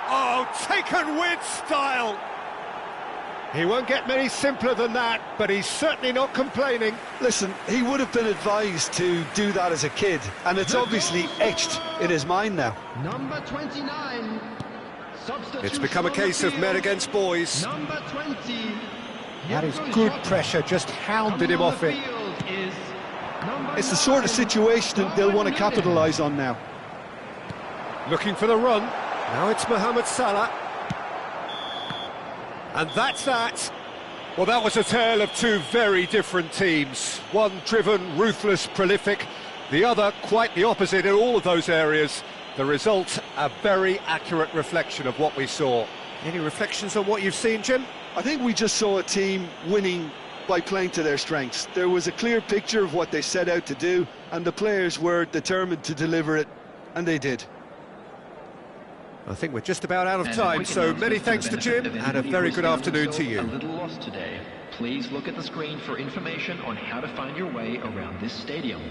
Oh, taken with style. He won't get many simpler than that, but he's certainly not complaining. Listen, he would have been advised to do that as a kid, and it's obviously etched in his mind now. Number 29. It's become a case of men against boys. Number 20. That is good pressure, just hounded him off it. It's the sort of situation they'll want to capitalise on now. Looking for the run. Now it's Mohamed Salah. And that's that. Well, that was a tale of two very different teams. One driven, ruthless, prolific. The other quite the opposite in all of those areas. The result, a very accurate reflection of what we saw. Any reflections on what you've seen, Jim? I think we just saw a team winning by playing to their strengths. There was a clear picture of what they set out to do, and the players were determined to deliver it, and they did. I think we're just about out of time, so many thanks to Jim, and a very good afternoon to you. A little lost today. Please look at the screen for information on how to find your way around this stadium.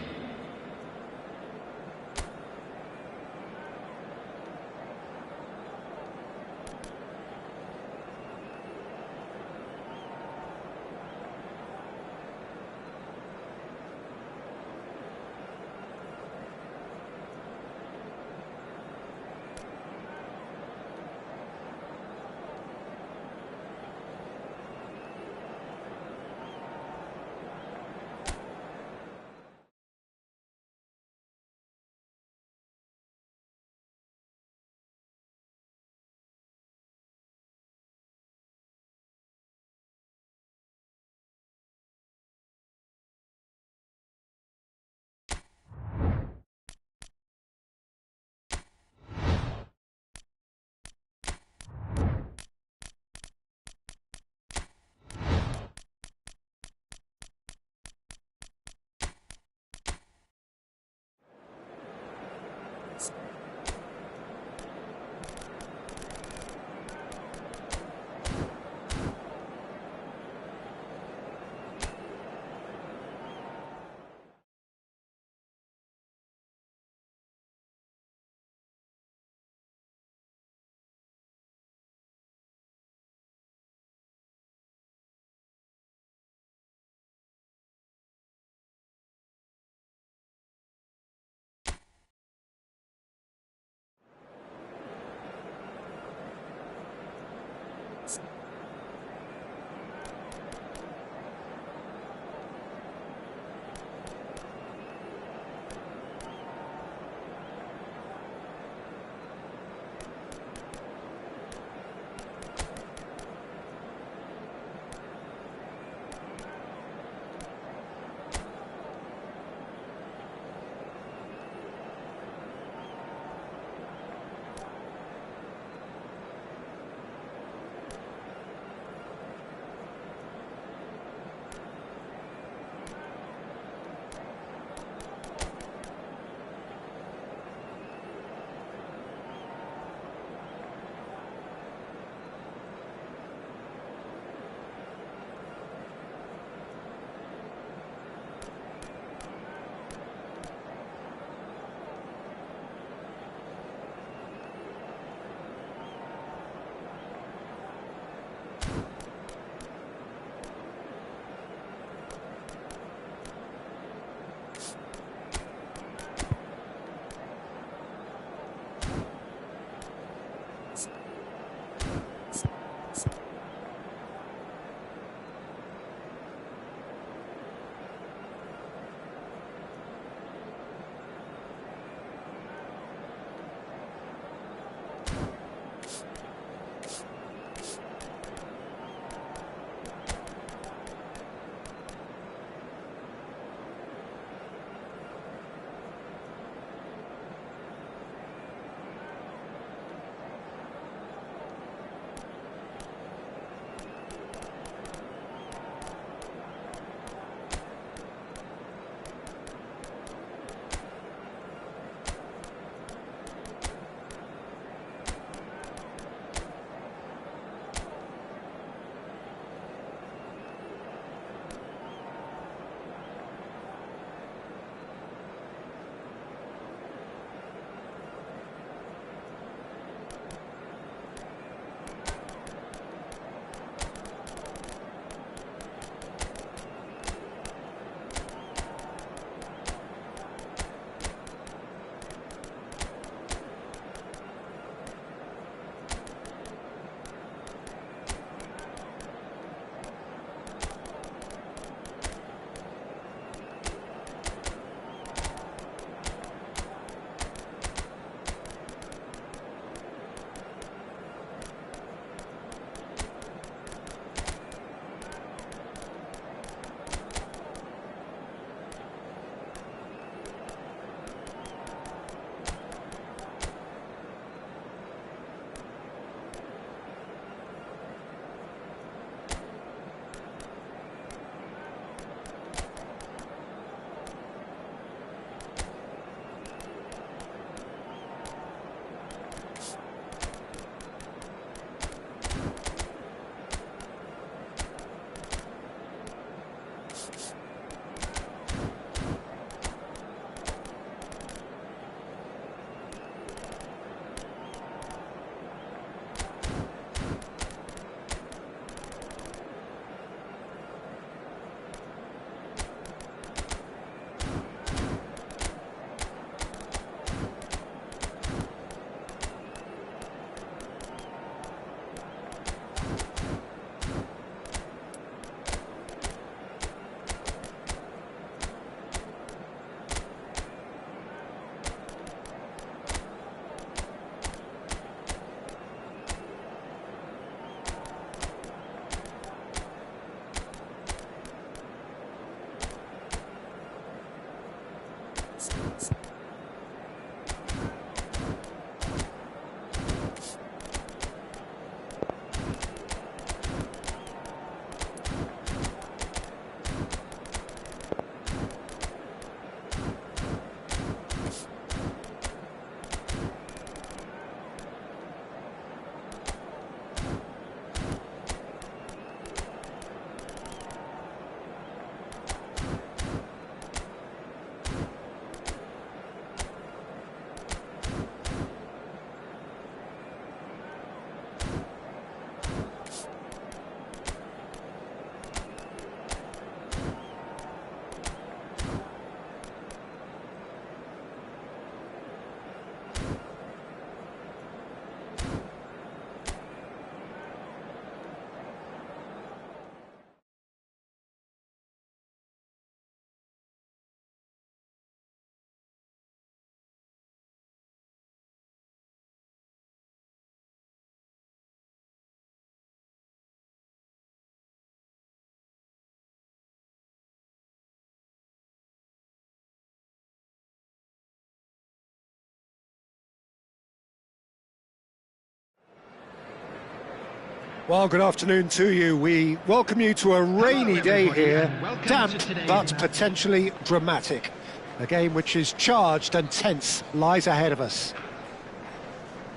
Well, good afternoon to you. We welcome you to a rainy day everybody, here, and welcome damp to today's but match. potentially dramatic. A game which is charged and tense lies ahead of us.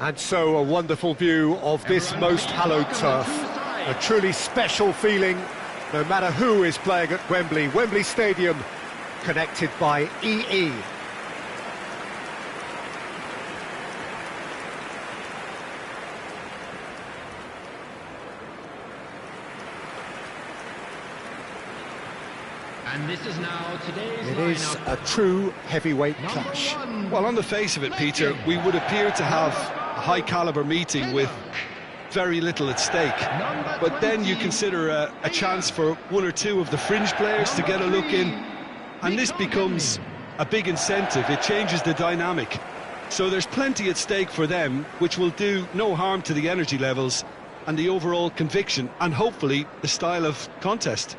And so a wonderful view of this Everyone, most please hallowed welcome turf. the two sides. A truly special feeling, no matter who is playing at Wembley. Wembley Stadium, connected by EE. And this is now today's It is lineup. a true heavyweight Number clash. 1, Well, on the face of it, Peter, we would appear to have a high-caliber meeting with very little at stake. Number But then you 20, consider a chance for one or two of the fringe players to get a look in, and this becomes a big incentive. It changes the dynamic. So there's plenty at stake for them, which will do no harm to the energy levels and the overall conviction, and hopefully the style of contest.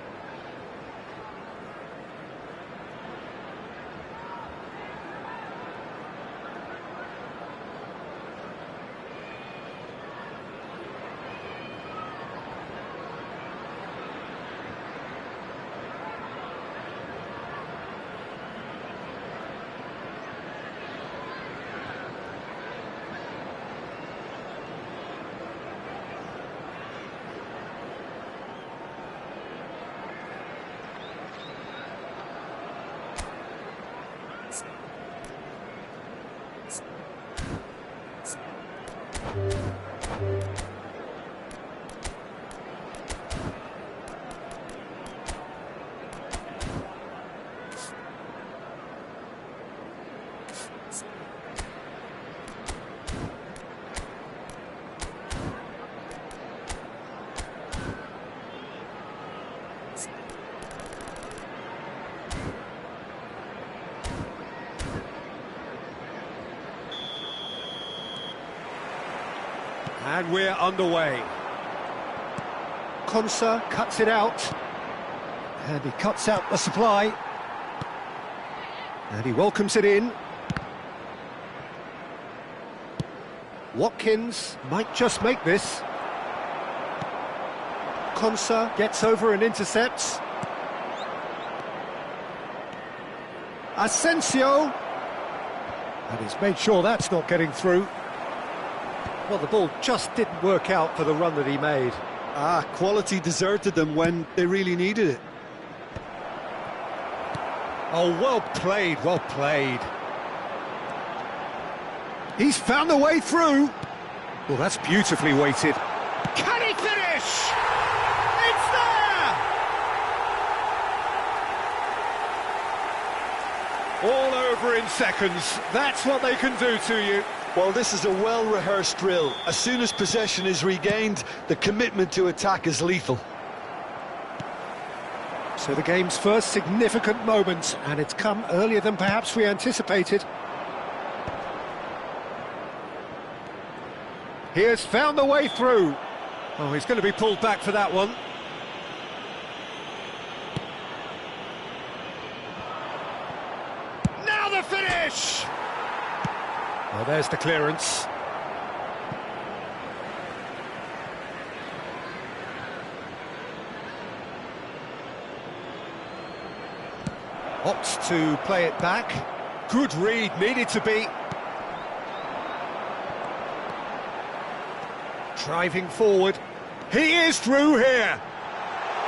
And we're underway. Konsa cuts it out. And he cuts out the supply. And he welcomes it in. Watkins might just make this. Konsa gets over and intercepts. Asensio. And he's made sure that's not getting through. Well, the ball just didn't work out for the run that he made. Quality deserted them when they really needed it. Oh, well played, well played. He's found a way through. Well, that's beautifully weighted. Can he finish? It's there! All over in seconds. That's what they can do to you. Well, this is a well-rehearsed drill. As soon as possession is regained, the commitment to attack is lethal. So the game's first significant moment, and it's come earlier than perhaps we anticipated. He has found the way through. Oh, he's going to be pulled back for that one. Now the finish! Well, there's the clearance. Opts to play it back. Good read, needed to be. Driving forward. He is through here.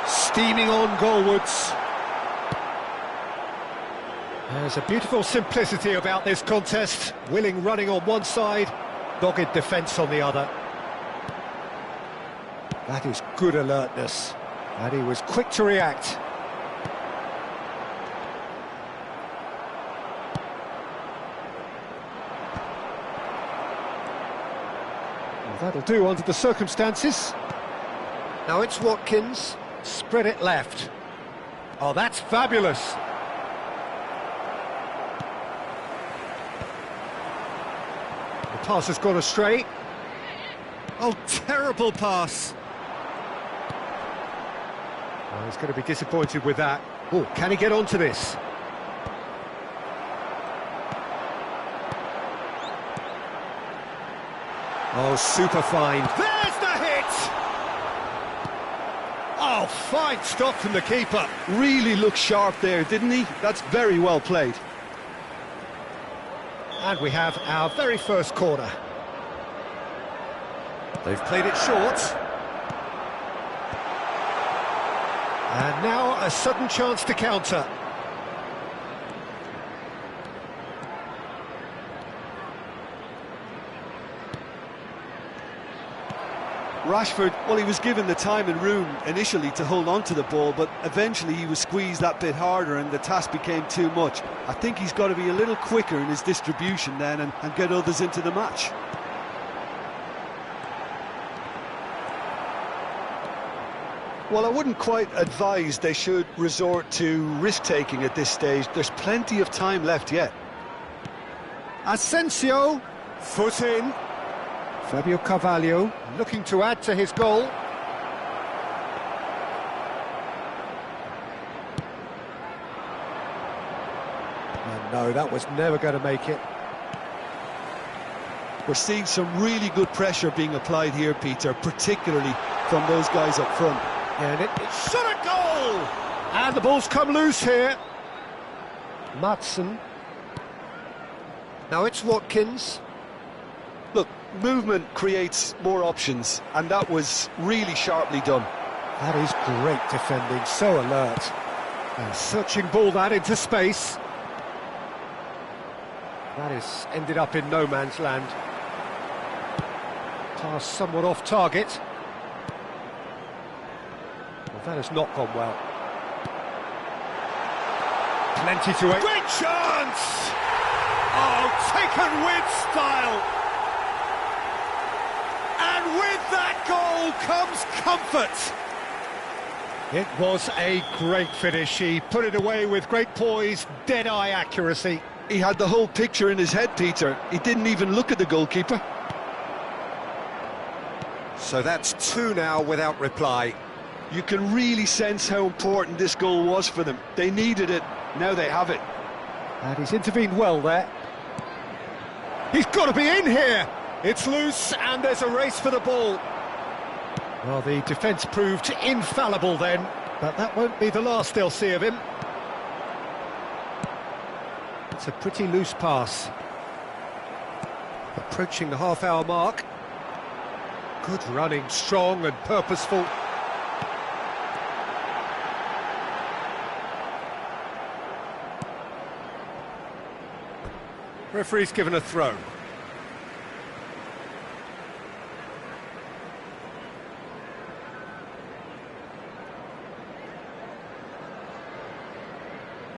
Steaming on goalwards. There's a beautiful simplicity about this contest. Willing running on one side, dogged defence on the other. That is good alertness. And he was quick to react. Well, that'll do under the circumstances. Now it's Watkins. Spread it left. Oh, that's fabulous. The pass has gone astray. Oh, terrible pass. Oh, he's going to be disappointed with that. Oh, can he get onto this? Oh, super fine. There's the hit! Oh, fine stop from the keeper. Really looked sharp there, didn't he? That's very well played. And we have our very first corner. They've played it short. And now a sudden chance to counter. Rashford, well, he was given the time and room initially to hold on to the ball, but eventually he was squeezed that bit harder and the task became too much. I think he's got to be a little quicker in his distribution then and get others into the match. Well, I wouldn't quite advise they should resort to risk-taking at this stage. There's plenty of time left yet. Asensio, foot in. Fabio Carvalho looking to add to his goal. And no, that was never going to make it. We're seeing some really good pressure being applied here, Peter, particularly from those guys up front. Yeah, and it's shot a goal! And the ball's come loose here. Maatsen. Now it's Watkins. Look, movement creates more options, and that was really sharply done. That is great defending, so alert. And searching ball that into space. That is ended up in no man's land. Pass somewhat off target. Well, that has not gone well. Plenty to it. Great chance! Oh, taken with style! And with that goal comes comfort. It was a great finish. He put it away with great poise, dead-eye accuracy. He had the whole picture in his head, Peter. He didn't even look at the goalkeeper. So that's two now without reply. You can really sense how important this goal was for them. They needed it, now they have it. And he's intervened well there. He's got to be in here! It's loose, and there's a race for the ball. Well, the defence proved infallible then, but that won't be the last they'll see of him. It's a pretty loose pass. Approaching the half-hour mark. Good running, strong and purposeful. Referee's given a throw.